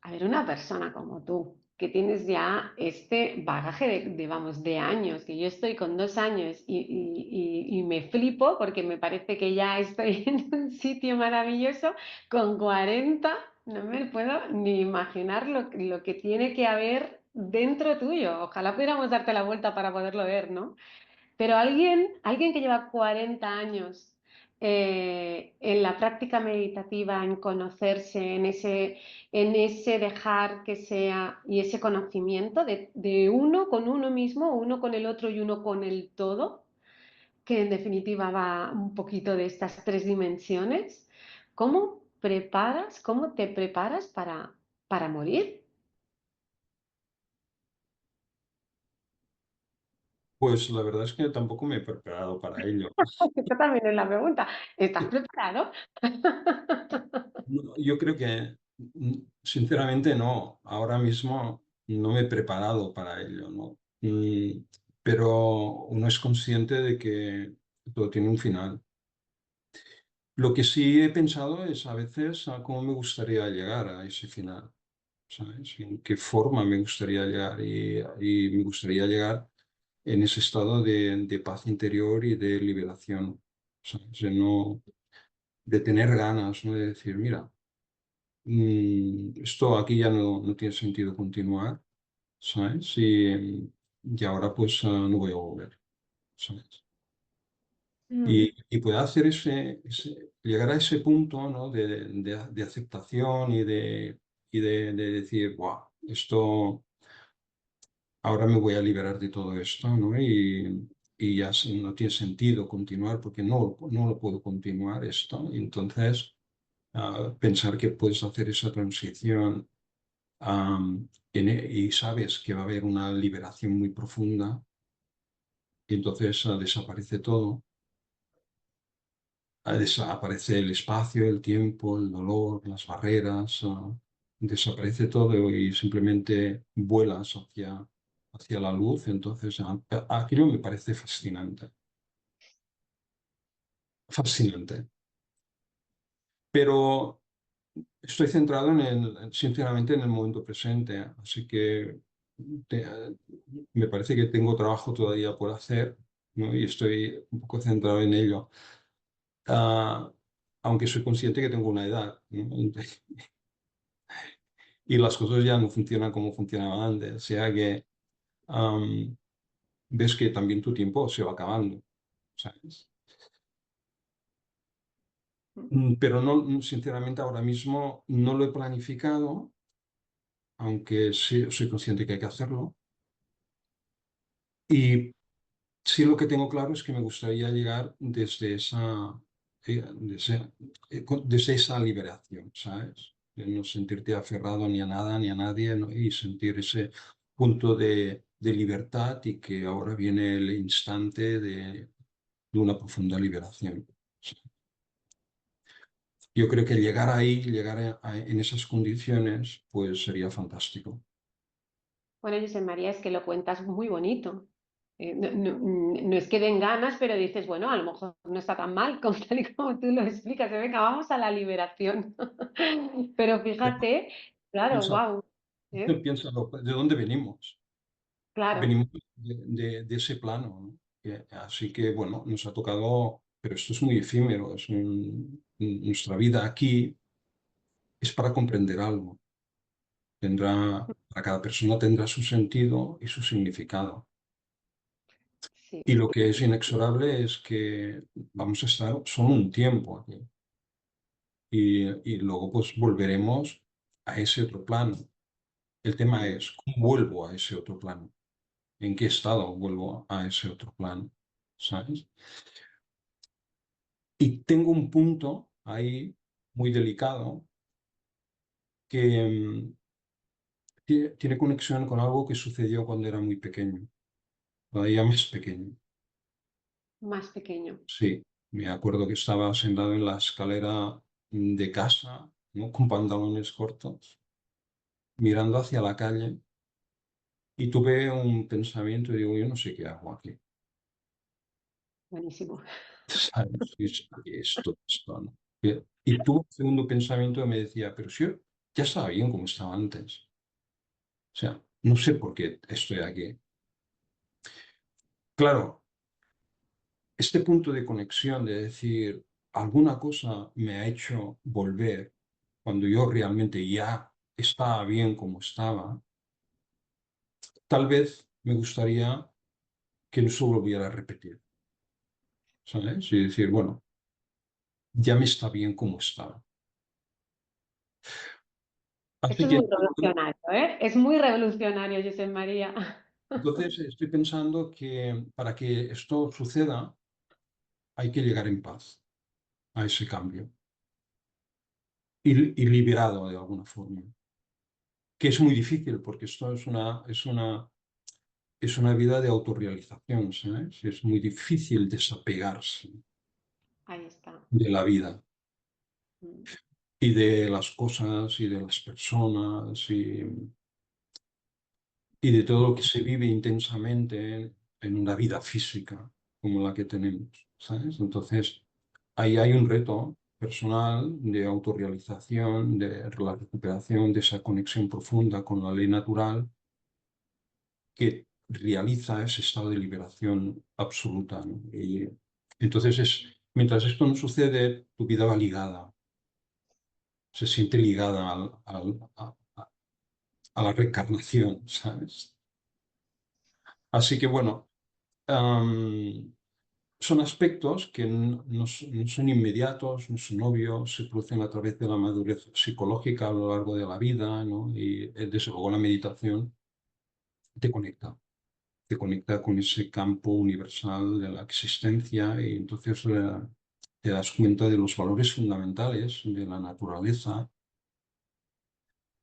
a ver, una persona como tú, que tienes ya este bagaje vamos, de años, que yo estoy con 2 años y me flipo porque me parece que ya estoy en un sitio maravilloso, con 40 no me puedo ni imaginar lo que tiene que haber dentro tuyo. Ojalá pudiéramos darte la vuelta para poderlo ver, ¿no? Pero alguien que lleva 40 años en la práctica meditativa, en conocerse, en ese dejar que sea y ese conocimiento de uno con uno mismo, uno con el otro y uno con el todo, que en definitiva va un poquito de estas 3 dimensiones, cómo te preparas para morir? Pues la verdad es que tampoco me he preparado para ello. Esta también es la pregunta. ¿Estás preparado? Yo creo que, sinceramente, no. Ahora mismo no me he preparado para ello, ¿no? Pero uno es consciente de que todo tiene un final. Lo que sí he pensado es a veces a cómo me gustaría llegar a ese final, ¿sabes? En qué forma me gustaría llegar y me gustaría llegar en ese estado de paz interior y de liberación, ¿sabes? De tener ganas, ¿no? De decir, mira, esto aquí ya no tiene sentido continuar, ¿sabes? Y ahora pues no voy a volver, ¿sabes? Mm. Y puede hacer llegar a ese punto, ¿no? de aceptación y de decir, wow, esto, ahora me voy a liberar de todo esto, ¿no? Y ya no tiene sentido continuar porque no lo puedo continuar esto. Y entonces, pensar que puedes hacer esa transición, y sabes que va a haber una liberación muy profunda y entonces desaparece todo. Desaparece el espacio, el tiempo, el dolor, las barreras, desaparece todo y simplemente vuelas hacia la luz. Entonces, aquello me parece fascinante, fascinante. Pero estoy centrado sinceramente, en el momento presente, así que te- me parece que tengo trabajo todavía por hacer, ¿no? Y estoy un poco centrado en ello. Ah, Aunque soy consciente que tengo una edad, ¿no? Y las cosas ya no funcionan como funcionaban antes. O sea que, am, ves que también tu tiempo se va acabando, ¿sabes? Pero no, sinceramente ahora mismo no lo he planificado, aunque sí soy consciente que hay que hacerlo. Y sí, lo que tengo claro es que me gustaría llegar desde esa liberación, ¿sabes? De no sentirte aferrado ni a nada ni a nadie, ¿no? Y sentir ese punto de libertad y que ahora viene el instante de una profunda liberación. Sí. Yo creo que llegar ahí, en esas condiciones, pues sería fantástico. Bueno, José María, es que lo cuentas muy bonito. No es que den ganas, pero dices, bueno, a lo mejor no está tan mal como tal y como tú lo explicas. Venga, vamos a la liberación. Pero Pero fíjate, claro, piensa, wow. piénsalo, ¿de dónde venimos? Claro, Venimos de ese plano, ¿no? Así que, bueno, nos ha tocado, pero esto es muy efímero, nuestra vida aquí es para comprender algo. Para cada persona tendrá su sentido y su significado. sí. Y lo que es inexorable es que vamos a estar solo un tiempo aquí. Y luego pues volveremos a ese otro plano. El tema es, ¿cómo vuelvo a ese otro plano? ¿En qué estado vuelvo a ese otro plano? ¿Sabes? Y tengo un punto ahí muy delicado que, tiene conexión con algo que sucedió cuando era muy pequeño, todavía más pequeño. Más pequeño. Sí, me acuerdo que estaba sentado en la escalera de casa, ¿no? Con pantalones cortos, mirando hacia la calle y tuve un pensamiento y digo, yo no sé qué hago aquí. Buenísimo. ¿Sabes? ¿Qué es todo esto, no? Y tuve un segundo pensamiento que me decía, pero si yo ya estaba bien como estaba antes. O sea, no sé por qué estoy aquí. Claro, este punto de conexión de decir, alguna cosa me ha hecho volver cuando yo realmente ya estaba bien como estaba, tal vez me gustaría que no se volviera a repetir, ¿sabes? Y decir, bueno, ya me está bien como estaba. Esto Así es que muy revolucionario, ¿eh? Es muy revolucionario, José María. entonces estoy pensando que para que esto suceda hay que llegar en paz a ese cambio y liberado de alguna forma, que es muy difícil porque esto es una es una vida de autorrealización, ¿sabes? Es muy difícil desapegarse Ahí está. de la vida Mm, y de las cosas y de las personas y de todo lo que se vive intensamente en una vida física como la que tenemos, ¿sabes? Entonces, ahí hay un reto personal de autorrealización, de la recuperación de esa conexión profunda con la ley natural que realiza ese estado de liberación absoluta, ¿no? Y entonces, mientras esto no sucede, tu vida va ligada, se siente ligada a la reencarnación, ¿sabes? Así que bueno, am, son aspectos que no son inmediatos, no son obvios, se producen a través de la madurez psicológica a lo largo de la vida, ¿no? Y desde luego la meditación te conecta. Te conecta con ese campo universal de la existencia y entonces te das cuenta de los valores fundamentales de la naturaleza.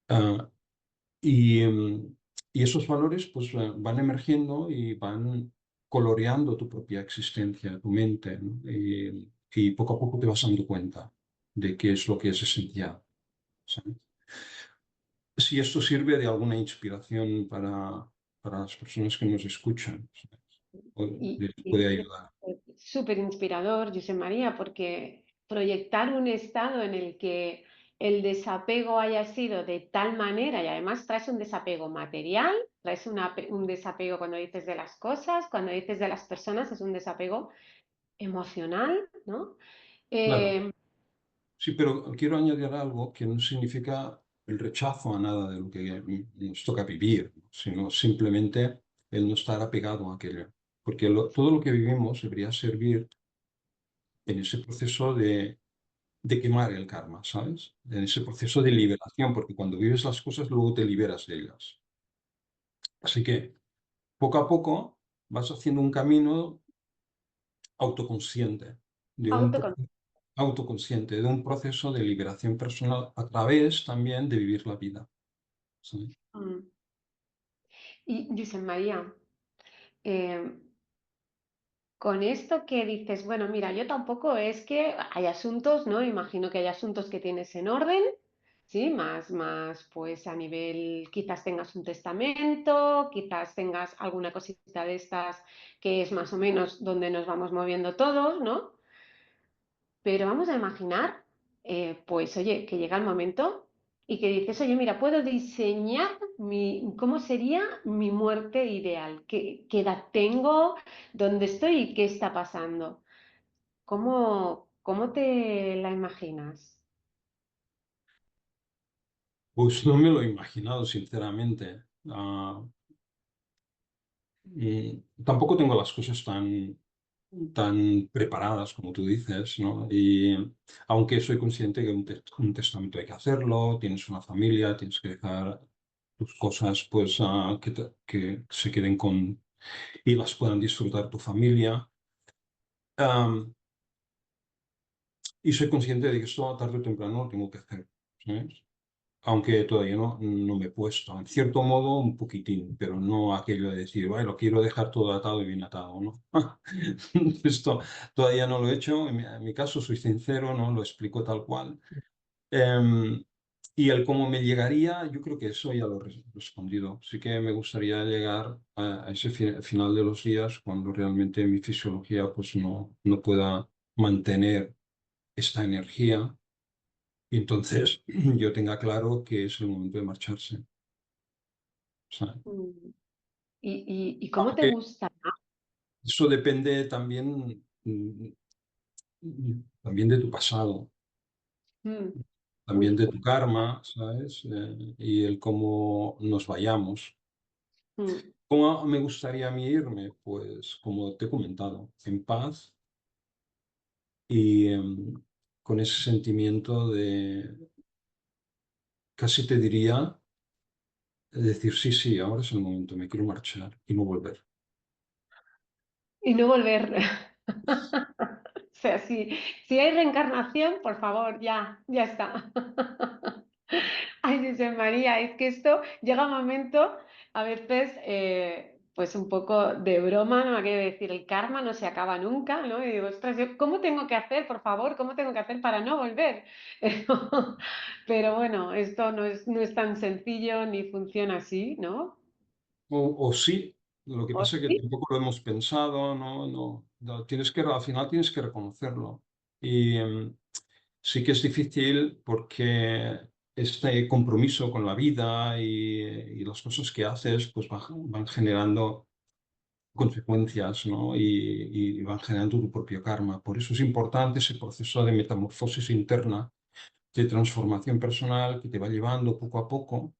ah, y, y esos valores pues van emergiendo y van coloreando tu propia existencia, tu mente, ¿no? Y poco a poco te vas dando cuenta de qué es lo que es esencial, ¿sabes? Si esto sirve de alguna inspiración para las personas que nos escuchan, ¿sabes? O les y puede ayudar. súper inspirador, José María, porque proyectar un estado en el que el desapego haya sido de tal manera, y además traes un desapego material, traes un desapego cuando dices de las cosas, cuando dices de las personas, es un desapego emocional, ¿no? Claro. Eh, Sí, pero quiero añadir algo que no significa el rechazo a nada de lo que nos toca vivir, ¿no? Sino simplemente el no estar apegado a aquello. Porque todo lo que vivimos debería servir en ese proceso de quemar el karma, ¿sabes? En ese proceso de liberación, porque cuando vives las cosas luego te liberas de ellas. Así que poco a poco vas haciendo un camino autoconsciente, de un autocon- proceso autoconsciente, de un proceso de liberación personal a través también de vivir la vida. Sí. mm. Y José María, eh, con esto que dices, bueno, mira, yo tampoco es que hay asuntos, ¿no? Imagino que hay asuntos que tienes en orden, ¿sí? Más, pues a nivel, quizás tengas un testamento, quizás tengas alguna cosita de estas que es más o menos donde nos vamos moviendo todos, ¿no? Pero vamos a imaginar, pues oye, que llega el momento y que dices, oye, mira, puedo diseñar cómo sería mi muerte ideal, qué edad tengo, dónde estoy y qué está pasando. ¿Cómo te la imaginas? Pues no me lo he imaginado, sinceramente. Tampoco tengo las cosas tan preparadas como tú dices, ¿no? Y aunque soy consciente que un testamento hay que hacerlo, tienes una familia, tienes que dejar tus cosas, pues, que se queden con y las puedan disfrutar tu familia. Am, y soy consciente de que esto tarde o temprano lo tengo que hacer, ¿sabes? Aunque todavía no me he puesto. En cierto modo, un poquitín, pero no aquello de decir, bueno, lo quiero dejar todo atado y bien atado, ¿no? Esto todavía no lo he hecho. En mi caso, soy sincero, ¿no? Lo explico tal cual. Em, y el cómo me llegaría, yo creo que eso ya lo he respondido. Sí que me gustaría llegar a ese final de los días cuando realmente mi fisiología pues no pueda mantener esta energía y entonces yo tenga claro que es el momento de marcharse. ¿Sabes? Mm. ¿Y cómo te Aunque gusta? eso depende también, también de tu pasado, Mm, también uy, de tu karma, ¿sabes? Y el cómo nos vayamos. mm. ¿Cómo me gustaría a mí irme? Pues como te he comentado, en paz y con ese sentimiento de, casi te diría, decir, sí, sí, ahora es el momento, me quiero marchar y no volver. Y no volver. O sea, si hay reencarnación, por favor, ya está. Ay, José María, es que esto llega un momento, a veces, pues un poco de broma, ¿no? Quiero decir, el karma no se acaba nunca, ¿no? Y digo, ostras, ¿cómo tengo que hacer, por favor? ¿Cómo tengo que hacer para no volver? Pero bueno, esto no es tan sencillo ni funciona así, ¿no? O sí, lo que ¿O pasa es que sí? tampoco lo hemos pensado, tienes que, al final tienes que reconocerlo. Y sí que es difícil porque este compromiso con la vida y las cosas que haces pues van generando consecuencias, ¿no? Y van generando tu propio karma. Por eso es importante ese proceso de metamorfosis interna, de transformación personal que te va llevando poco a poco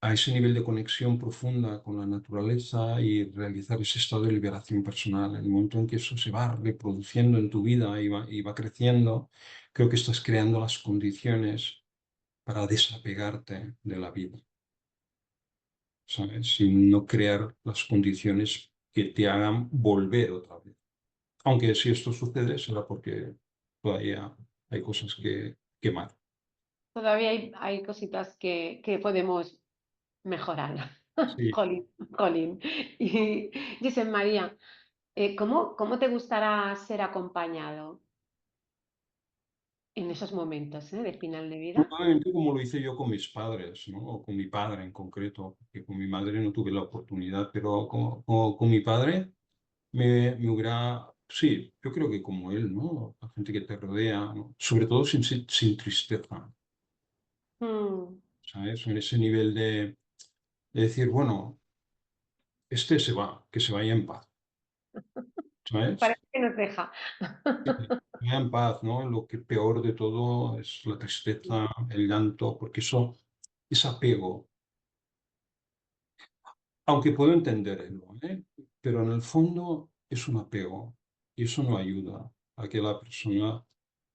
a ese nivel de conexión profunda con la naturaleza y realizar ese estado de liberación personal. En el momento en que eso se va reproduciendo en tu vida y va creciendo, creo que estás creando las condiciones para desapegarte de la vida, ¿sabes? Sin no crear las condiciones que te hagan volver otra vez. Aunque si esto sucede será porque todavía hay cosas que quemar. Todavía hay cositas que podemos mejorar. Sí. Jolín, jolín. Y dice María, ¿cómo te gustará ser acompañado en esos momentos, de final de vida? Probablemente como lo hice yo con mis padres, ¿no? O con mi padre en concreto, porque con mi madre no tuve la oportunidad, pero con mi padre me hubiera, sí, yo creo que como él, ¿no? La gente que te rodea, ¿no? Sobre todo sin tristeza, Mm, ¿sabes? En ese nivel de decir, bueno, este se va, que se vaya en paz, ¿sabes? parece que nos deja. Que se vaya en paz, ¿no? Lo que peor de todo es la tristeza, el llanto, porque eso es apego. Aunque puedo entenderlo, ¿eh? Pero en el fondo es un apego y eso no ayuda a que la persona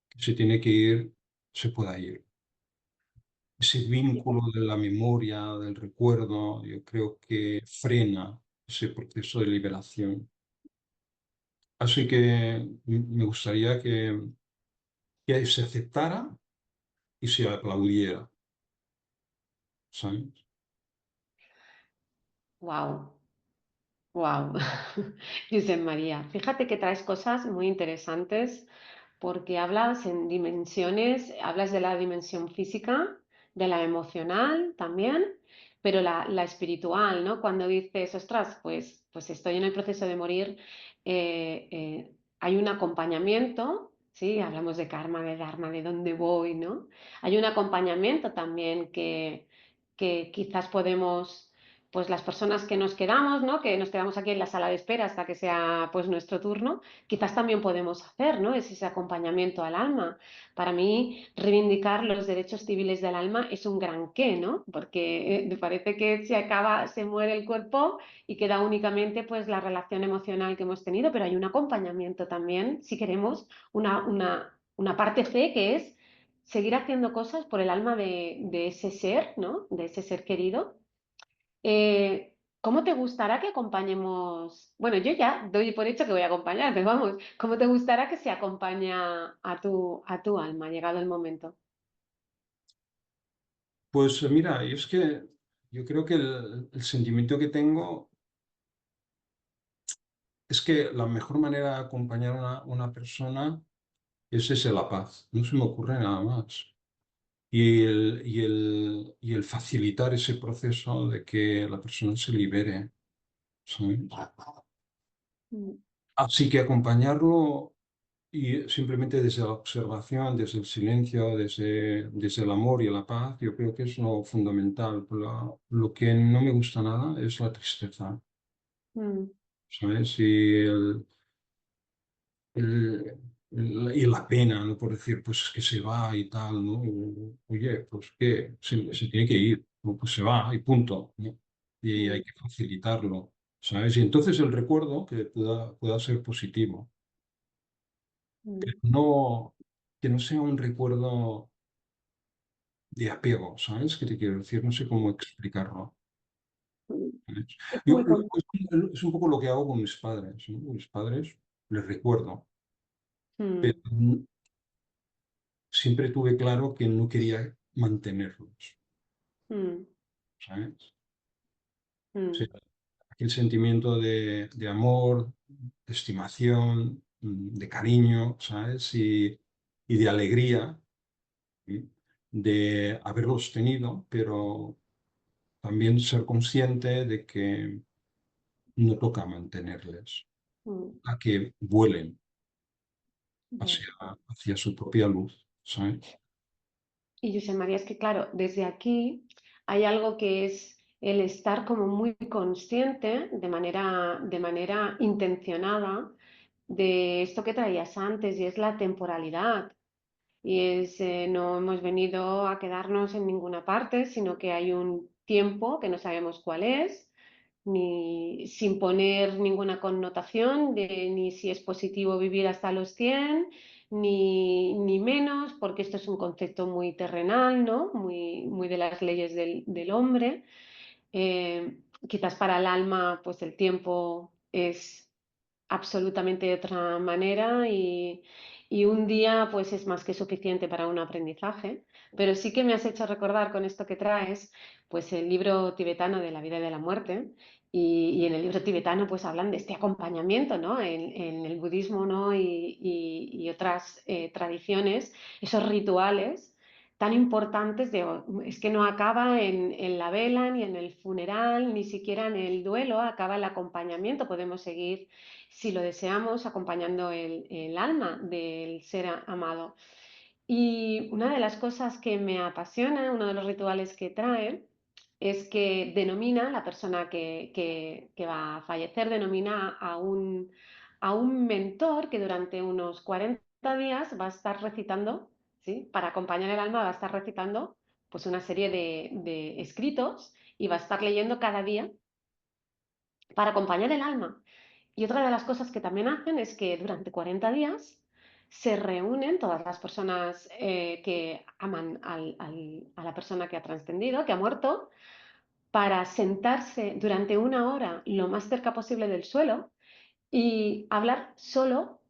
que se tiene que ir se pueda ir. Ese vínculo de la memoria, del recuerdo, yo creo que frena ese proceso de liberación. Así que me gustaría que se aceptara y se aplaudiera, ¿sabes? Wow. Wow. Josep María, fíjate que traes cosas muy interesantes porque hablas en dimensiones, hablas de la dimensión física, de la emocional también, pero la espiritual, ¿no? Cuando dices, ostras, pues estoy en el proceso de morir, hay un acompañamiento, ¿sí? Hablamos de karma, de dharma, de dónde voy, ¿no? Hay un acompañamiento también que quizás podemos pues las personas que nos quedamos, ¿no? Que nos quedamos aquí en la sala de espera hasta que sea pues nuestro turno, quizás también podemos hacer, ¿no? Es ese acompañamiento al alma. Para mí, reivindicar los derechos civiles del alma es un gran qué, ¿no? Porque me parece que se acaba, se muere el cuerpo y queda únicamente pues la relación emocional que hemos tenido, pero hay un acompañamiento también, si queremos, una parte C que es seguir haciendo cosas por el alma de ese ser, ¿no? De ese ser querido. ¿Cómo te gustará que acompañemos? Bueno, yo ya doy por hecho que voy a acompañar, pero vamos, ¿cómo te gustará que se acompaña a tu alma, llegado el momento? Pues mira, es que yo creo que el sentimiento que tengo es que la mejor manera de acompañar a una persona es desde la paz. No se me ocurre nada más. Y el facilitar ese proceso de que la persona se libere, ¿sabes? Mm, Así que acompañarlo y simplemente desde la observación, desde el silencio, desde el amor y la paz, yo creo que es lo fundamental. Lo que no me gusta nada es la tristeza, mm, ¿sabes? El- y la pena, ¿no? Por decir, pues es que se va y tal, ¿no? Oye, pues que se tiene que ir, ¿no? Pues se va y punto, ¿no? Y hay mm, que facilitarlo, ¿sabes? Y entonces el recuerdo que pueda ser positivo, mm, no, que no sea un recuerdo de apego, ¿sabes? ¿Qué te quiero decir? No sé cómo explicarlo. mm. ¿Sabes? Es Yo, muy es un poco lo que hago con mis padres, ¿no? Mis padres les recuerdo, pero mm, siempre tuve claro que no quería mantenerlos, mm, ¿sabes? Sí, mm. el sentimiento de amor, de estimación, de cariño, ¿sabes? Y de alegría, ¿sí? De haberlos tenido, pero también ser consciente de que no toca mantenerles, mm, a que vuelen ya. hacia su propia luz, ¿sabes? Y José María, es que claro, desde aquí hay algo que es el estar como muy consciente de manera intencionada de esto que traías antes y es la temporalidad. Y es, no hemos venido a quedarnos en ninguna parte, sino que hay un tiempo que no sabemos cuál es, ni sin poner ninguna connotación de ni si es positivo vivir hasta los 100 ni menos, porque esto es un concepto muy terrenal, ¿no? Muy de las leyes del hombre. Quizás para el alma, pues el tiempo es absolutamente de otra manera y un día pues es más que suficiente para un aprendizaje, pero sí que me has hecho recordar con esto que traes pues el libro tibetano de la vida y de la muerte y en el libro tibetano pues hablan de este acompañamiento, ¿no? En el budismo, ¿no? Y otras tradiciones, esos rituales tan importantes de, es que no acaba en la vela, ni en el funeral, ni siquiera en el duelo, acaba el acompañamiento. Podemos seguir, si lo deseamos, acompañando el alma del ser amado. Y una de las cosas que me apasiona, uno de los rituales que trae, es que denomina, la persona que va a fallecer, denomina a un mentor que durante unos 40 días va a estar recitando, ¿sí? Para acompañar el alma va a estar recitando pues una serie de escritos y va a estar leyendo cada día para acompañar el alma. Y otra de las cosas que también hacen es que durante 40 días se reúnen todas las personas que aman a la persona que ha trascendido, que ha muerto, para sentarse durante una hora lo más cerca posible del suelo y hablar solo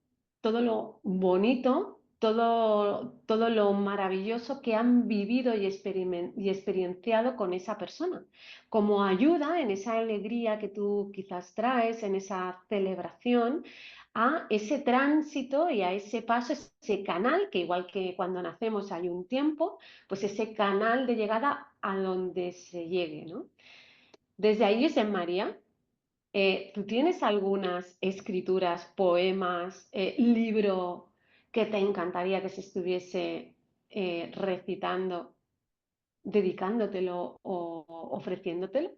todo lo bonito, todo lo maravilloso que han vivido y experienciado con esa persona, como ayuda en esa alegría que tú quizás traes, en esa celebración, a ese tránsito y a ese paso, ese canal, que igual que cuando nacemos hay un tiempo, pues ese canal de llegada a donde se llegue, ¿no? Desde ahí es en María. ¿Tú tienes algunas escrituras, poemas, libro que te encantaría que se estuviese recitando, dedicándotelo o ofreciéndotelo?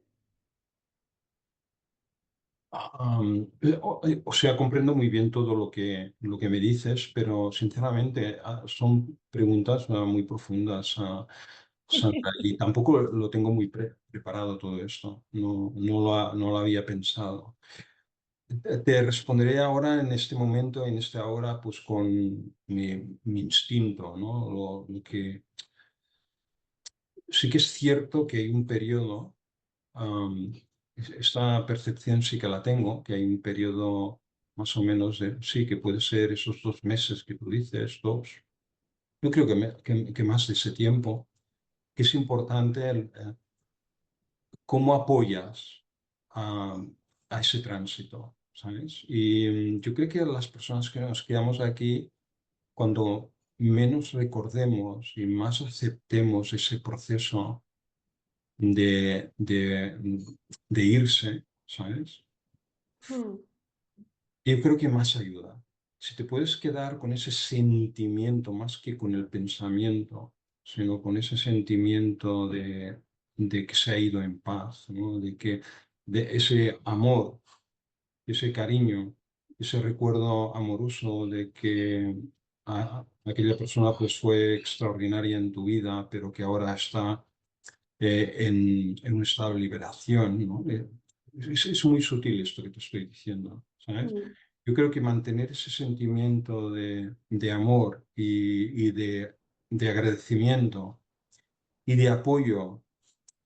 O sea, comprendo muy bien todo lo que me dices, pero sinceramente son preguntas muy profundas, Sandra, y tampoco lo tengo muy preparado todo esto. No lo había pensado. Te responderé ahora en este momento, en esta hora, pues con mi instinto, ¿no? Lo que sí que es cierto que hay un periodo. Am, Esta percepción sí que la tengo, que hay un periodo más o menos de, sí, que puede ser esos 2 meses que tú dices, dos. Yo creo que más de ese tiempo, que es importante cómo apoyas a, a ese tránsito, ¿sabes? Y yo creo que las personas que nos quedamos aquí, cuando menos recordemos y más aceptemos ese proceso de, de, de irse, ¿sabes? Mm, Yo creo que más ayuda. Si te puedes quedar con ese sentimiento más que con el pensamiento, sino con ese sentimiento de que se ha ido en paz, ¿no? De ese amor, ese cariño, ese recuerdo amoroso de que aquella persona pues fue extraordinaria en tu vida, pero que ahora está en un estado de liberación, ¿no? Es muy sutil esto que te estoy diciendo, ¿sabes? mm, Yo creo que mantener ese sentimiento de amor de agradecimiento y de apoyo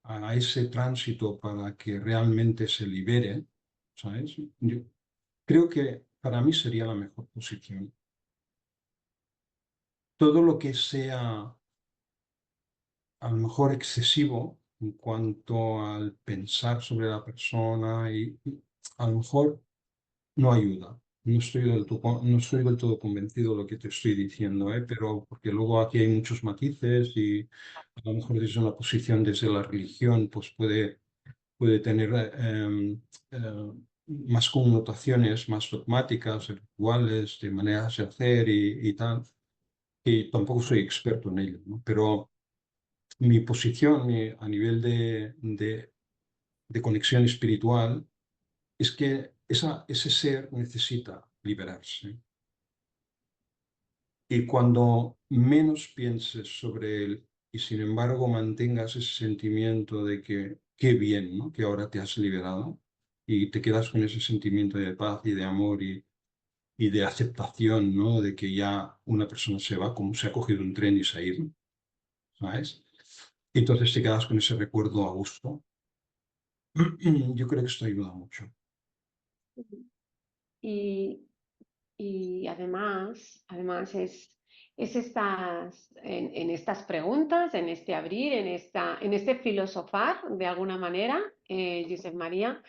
a ese tránsito para que realmente se libere, ¿sabes? Yo creo que para mí sería la mejor posición. Todo lo que sea a lo mejor excesivo, en cuanto al pensar sobre la persona y a lo mejor no ayuda. No estoy del todo convencido de lo que te estoy diciendo, ¿eh? Pero porque luego aquí hay muchos matices y a lo mejor desde una posición desde la religión pues puede tener más connotaciones más dogmáticas, rituales, de maneras de hacer y tal. Y tampoco soy experto en ello, ¿no? Pero mi posición a nivel de conexión espiritual es que ese ser necesita liberarse. Y cuando menos pienses sobre él y sin embargo mantengas ese sentimiento de que qué bien, ¿no? Que ahora te has liberado y te quedas con ese sentimiento de paz y de amor y de aceptación, ¿no? De que ya una persona se va como se ha cogido un tren y se ha ido, ¿sabes? Y entonces te quedas con ese recuerdo a gusto. Yo creo que esto ayuda mucho. Y, y además es en estas preguntas, en este abrir, en este filosofar, de alguna manera, Josep María,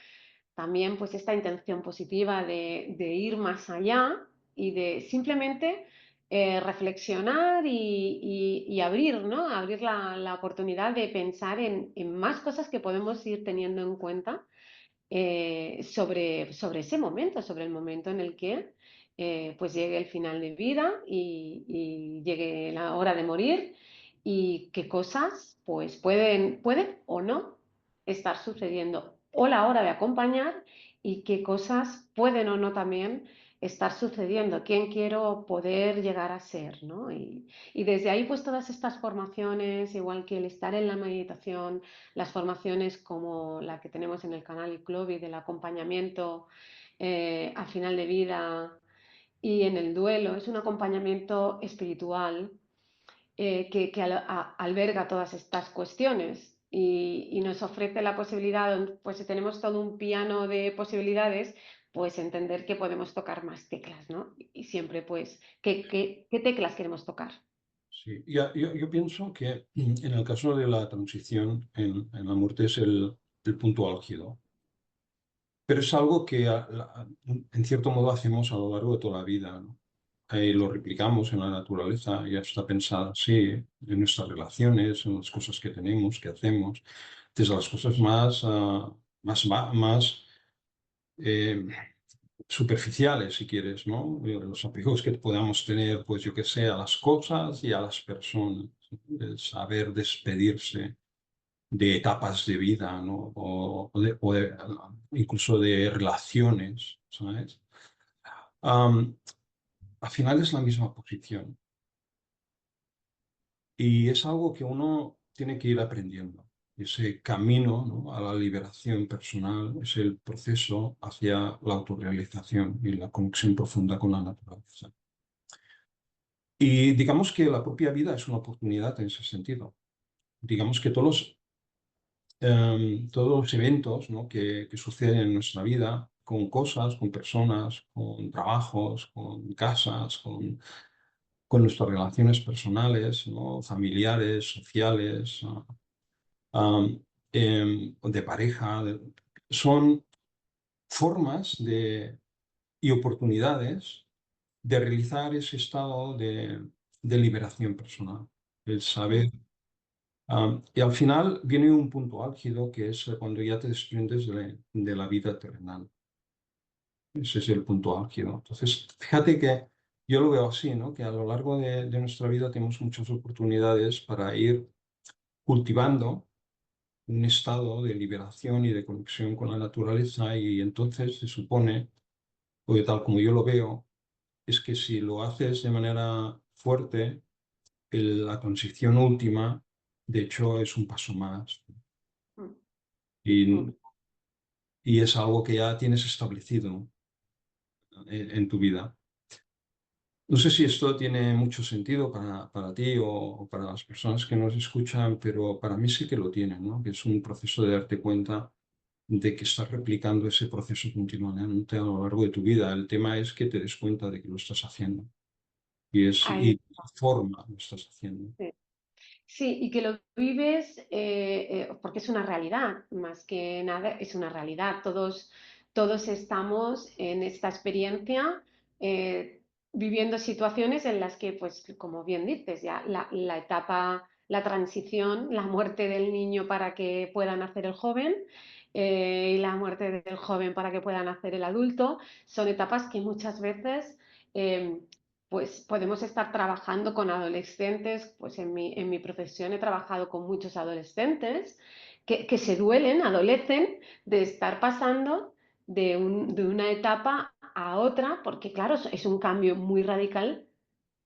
también pues esta intención positiva de ir más allá y de simplemente reflexionar y abrir, ¿no? Abrir la oportunidad de pensar en más cosas que podemos ir teniendo en cuenta sobre ese momento, sobre el momento en el que pues llegue el final de vida y llegue la hora de morir y qué cosas pues pueden o no estar sucediendo o la hora de acompañar y qué cosas pueden o no también estar sucediendo, quién quiero poder llegar a ser, ¿no? Y desde ahí pues todas estas formaciones, igual que el estar en la meditación, las formaciones como la que tenemos en el canal y club y del acompañamiento a final de vida y en el duelo, es un acompañamiento espiritual que alberga todas estas cuestiones y nos ofrece la posibilidad, pues si tenemos todo un piano de posibilidades, pues entender que podemos tocar más teclas, ¿no? Y siempre, pues, ¿qué teclas queremos tocar? Sí, yo pienso que en el caso de la transición en la muerte es el punto álgido, pero es algo que en cierto modo hacemos a lo largo de toda la vida, ¿no? Lo replicamos en la naturaleza, ya está pensada así, en nuestras relaciones, en las cosas que tenemos, que hacemos, desde las cosas más eh, superficiales, si quieres, ¿no? Los apegos que podamos tener, pues yo que sé, a las cosas y a las personas, el saber despedirse de etapas de vida, ¿no? Incluso de relaciones, ¿sabes? Am, Al final es la misma posición y es algo que uno tiene que ir aprendiendo. Ese camino, ¿no? A la liberación personal es el proceso hacia la autorrealización y la conexión profunda con la naturaleza. Y digamos que la propia vida es una oportunidad en ese sentido. Digamos que todos los eventos, ¿no? que suceden en nuestra vida, con cosas, con personas, con trabajos, con casas, con nuestras relaciones personales, ¿no? Familiares, sociales, de pareja, son formas y oportunidades de realizar ese estado de liberación personal, el saber. Y al final viene un punto álgido que es cuando ya te desprendes de la vida terrenal. Ese es el punto álgido. Entonces, fíjate que yo lo veo así, ¿no? Que a lo largo de nuestra vida tenemos muchas oportunidades para ir cultivando un estado de liberación y de conexión con la naturaleza y entonces se supone, o de tal como yo lo veo, es que si lo haces de manera fuerte, la transición última, de hecho, es un paso más. Mm, mm. Y, y es algo que ya tienes establecido en tu vida. No sé si esto tiene mucho sentido para ti o para las personas que nos escuchan, pero para mí sí que lo tiene, ¿no? Que es un proceso de darte cuenta de que estás replicando ese proceso continuamente a lo largo de tu vida. El tema es que te des cuenta de que lo estás haciendo y Ahí, de qué forma lo estás haciendo. sí. Sí, y que lo vives porque es una realidad, más que nada es una realidad. Todos estamos en esta experiencia eh, viviendo situaciones en las que, pues, como bien dices, ya la etapa, la transición, la muerte del niño para que pueda nacer el joven y la muerte del joven para que pueda nacer el adulto, son etapas que muchas veces eh, pues podemos estar trabajando con adolescentes, pues en mi profesión he trabajado con muchos adolescentes que se duelen, adolecen de estar pasando de una etapa a otra, porque claro, es un cambio muy radical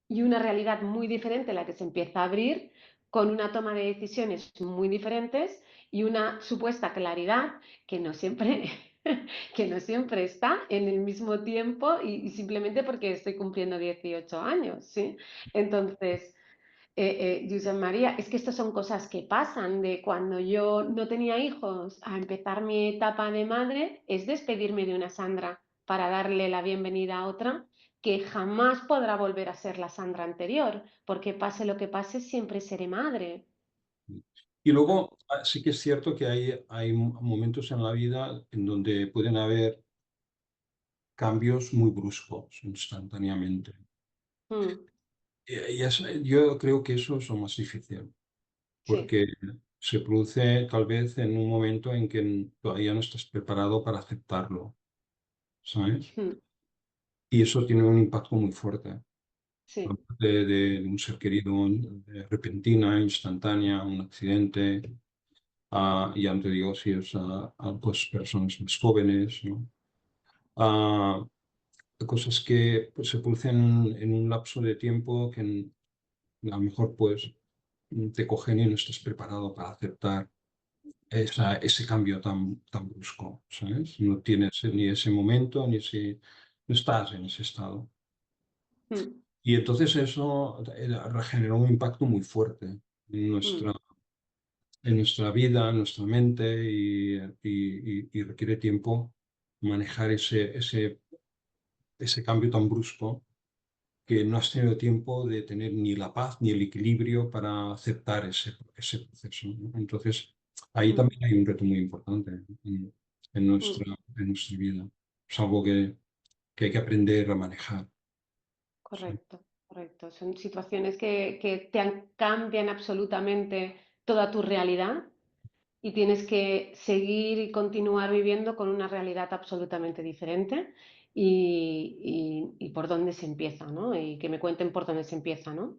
y una realidad muy diferente la que se empieza a abrir, con una toma de decisiones muy diferentes y una supuesta claridad que no siempre, que no siempre está en el mismo tiempo y simplemente porque estoy cumpliendo 18 años, ¿sí? Entonces, Josep María, es que estas son cosas que pasan de cuando yo no tenía hijos a empezar mi etapa de madre, es despedirme de una Sandra para darle la bienvenida a otra que jamás podrá volver a ser la Sandra anterior, porque pase lo que pase, siempre seré madre. Y luego sí que es cierto que hay momentos en la vida en donde pueden haber cambios muy bruscos instantáneamente. Mm, Yo creo que eso es lo más difícil, sí, porque se produce tal vez en un momento en que todavía no estás preparado para aceptarlo, ¿sabes? mm, Y eso tiene un impacto muy fuerte. La sí, muerte de un ser querido repentina, instantánea, un accidente, ya no te digo si es pues, personas más jóvenes, ¿no? Ah, cosas que pues, se producen en un lapso de tiempo que a lo mejor pues te cogen y no estás preparado para aceptar ese cambio tan brusco, ¿sabes? No tienes ni ese momento, no estás en ese estado. mm, Y entonces eso generó un impacto muy fuerte en mm, nuestra vida, en nuestra mente y requiere tiempo manejar ese cambio tan brusco que no has tenido tiempo de tener ni la paz ni el equilibrio para aceptar ese proceso, ¿no? Entonces, ahí mm, también hay un reto muy importante en mm. nuestra vida. Es algo que hay que aprender a manejar. Sí. Correcto, correcto. Son situaciones que cambian absolutamente toda tu realidad y tienes que seguir y continuar viviendo con una realidad absolutamente diferente y por dónde se empieza, ¿no? Y que me cuenten por dónde se empieza, ¿no?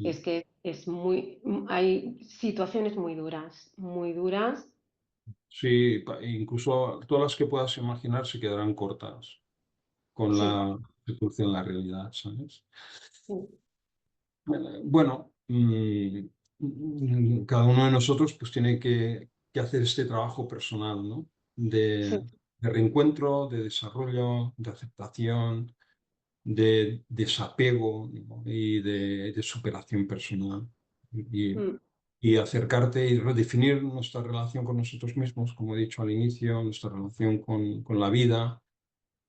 Es que es hay situaciones muy duras. Sí, incluso todas las que puedas imaginar se quedarán cortas con Sí, la ejecución en la realidad, ¿sabes? sí, Bueno, cada uno de nosotros pues tiene que hacer este trabajo personal, ¿no? sí, De reencuentro, de desarrollo, de aceptación, de desapego, ¿no? Y de superación personal. Y, mm, y acercarte y redefinir nuestra relación con nosotros mismos, como he dicho al inicio, nuestra relación con la vida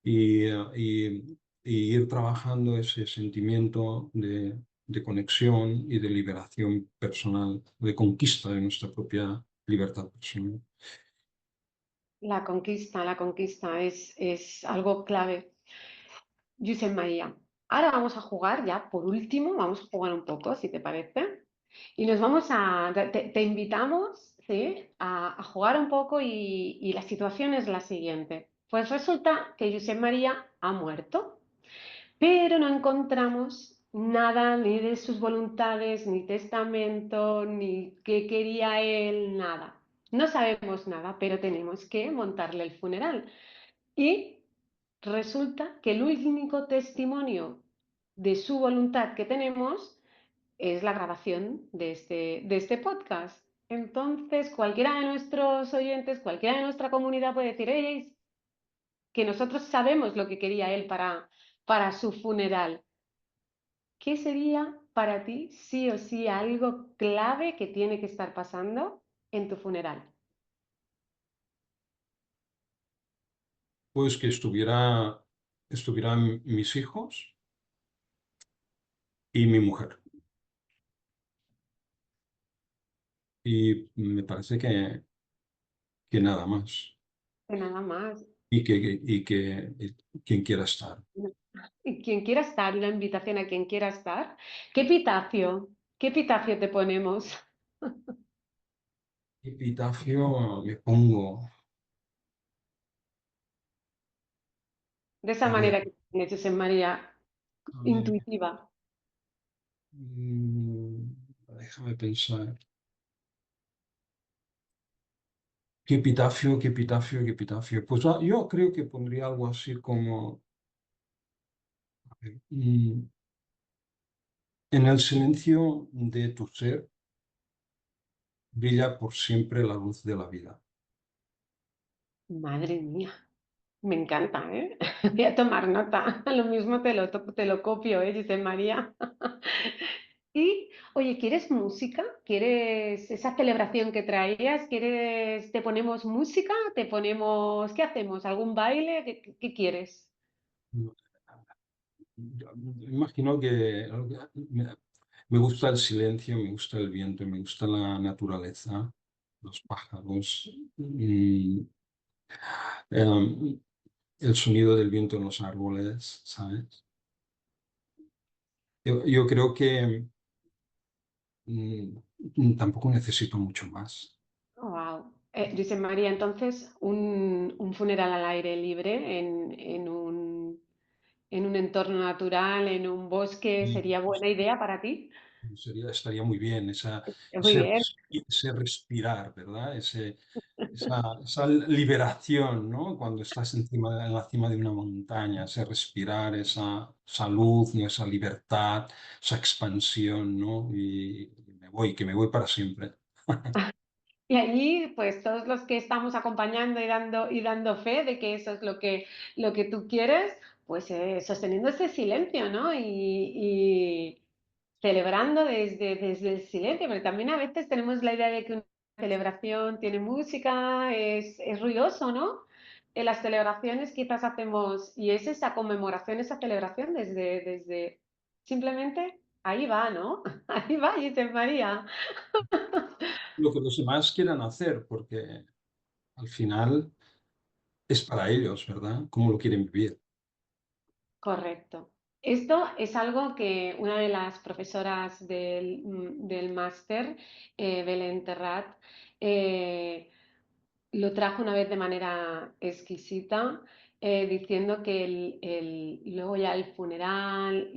y ir trabajando ese sentimiento de conexión y de liberación personal, de conquista de nuestra propia libertad personal. la conquista es algo clave. Josep María, ahora vamos a jugar ya, por último, vamos a jugar un poco, si te parece. Y nos vamos te invitamos, ¿sí? A jugar un poco y la situación es la siguiente. Pues resulta que Josep María ha muerto, pero no encontramos nada ni de sus voluntades, ni testamento, ni qué quería él, nada. No sabemos nada, pero tenemos que montarle el funeral. Y resulta que el único testimonio de su voluntad que tenemos es la grabación de este podcast. Entonces, cualquiera de nuestros oyentes, cualquiera de nuestra comunidad puede decir, "Ey, que nosotros sabemos lo que quería él para su funeral. ¿Qué sería para ti sí o sí algo clave que tiene que estar pasando en tu funeral? Pues que estuvieran mis hijos y mi mujer. y me parece que nada más. Que nada más. Y que quien quiera estar. Y quien quiera estar, una invitación a quien quiera estar. ¿Qué epitafio? ¿Qué epitafio te ponemos? Epitafio me pongo, De esa a ver, manera que tienes, José María, a ver, intuitiva. mm, déjame pensar. ¿Qué epitafio, qué epitafio, qué epitafio? Pues yo creo que pondría algo así como, a ver, en el silencio de tu ser brilla por siempre la luz de la vida. Madre mía, me encanta, ¿eh? Voy a tomar nota. Lo mismo te lo copio, ¿eh, José María? Y, oye, ¿quieres música? ¿Quieres esa celebración que traías? ¿Quieres, te ponemos música? ¿Te ponemos, qué hacemos? ¿Algún baile? ¿Qué quieres? Imagino que me gusta el silencio, me gusta el viento, me gusta la naturaleza, los pájaros, em, el sonido del viento en los árboles, ¿sabes? Yo creo que tampoco necesito mucho más. Wow. José María, entonces, un funeral al aire libre en un entorno natural, en un bosque, Y ¿sería buena idea para ti? estaría muy bien Muy bien. ese respirar, ¿verdad? Esa liberación, ¿no? Cuando estás en la cima de una montaña, ese respirar, esa luz, ¿no? Esa libertad, esa expansión, ¿no? Y que me voy para siempre. Y allí, pues todos los que estamos acompañando y dando fe de que eso es lo que tú quieres, pues sosteniendo ese silencio, ¿no? Y celebrando desde el silencio, pero también a veces tenemos la idea de que una celebración tiene música, es ruidoso, ¿no? En las celebraciones quizás hacemos, y es esa conmemoración, esa celebración desde simplemente ahí va, ¿no? Ahí va, dice María. Lo que los demás quieran hacer, porque al final es para ellos, ¿verdad? Cómo lo quieren vivir. Correcto. Esto es algo que una de las profesoras del máster, Belén Terrat, eh, lo trajo una vez de manera exquisita, diciendo que luego ya el funeral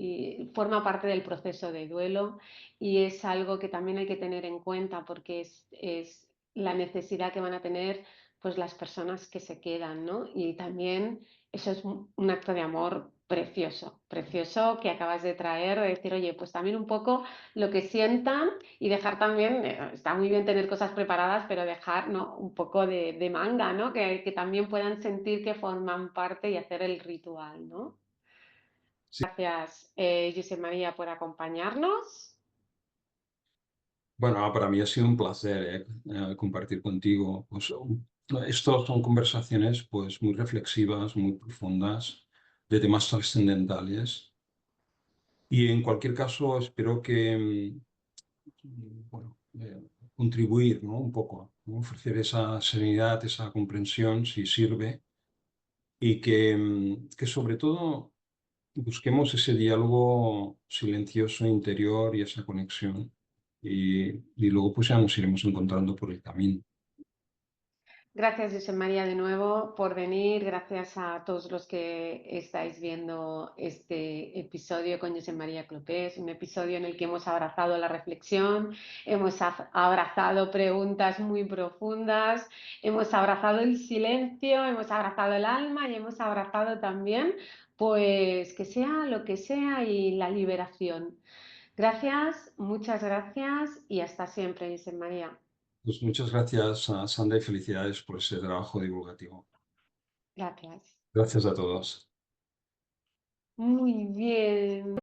forma parte del proceso de duelo y es algo que también hay que tener en cuenta porque es la necesidad que van a tener pues las personas que se quedan, ¿no? Y también eso es un acto de amor precioso, precioso que acabas de traer, de decir, oye, pues también un poco lo que sientan y dejar también, está muy bien tener cosas preparadas, pero dejar, ¿no? Un poco de manga, ¿no? Que también puedan sentir que forman parte y hacer el ritual, ¿no? Sí. Gracias, José María, por acompañarnos. Bueno, para mí ha sido un placer, compartir contigo. Pues, estos son conversaciones pues, muy reflexivas, muy profundas, de temas trascendentales. Y en cualquier caso, espero que, bueno, contribuir, ¿no? Un poco, ¿no? Ofrecer esa serenidad, esa comprensión, si sirve, y que sobre todo busquemos ese diálogo silencioso interior y esa conexión. Y luego pues ya nos iremos encontrando por el camino. Gracias, José María, de nuevo por venir. Gracias a todos los que estáis viendo este episodio con José María Clopés, un episodio en el que hemos abrazado la reflexión, hemos abrazado preguntas muy profundas, hemos abrazado el silencio, hemos abrazado el alma y hemos abrazado también, pues, que sea lo que sea y la liberación. Gracias, muchas gracias y hasta siempre, José María. Pues muchas gracias a Sandra y felicidades por ese trabajo divulgativo. Gracias. Gracias a todos. Muy bien.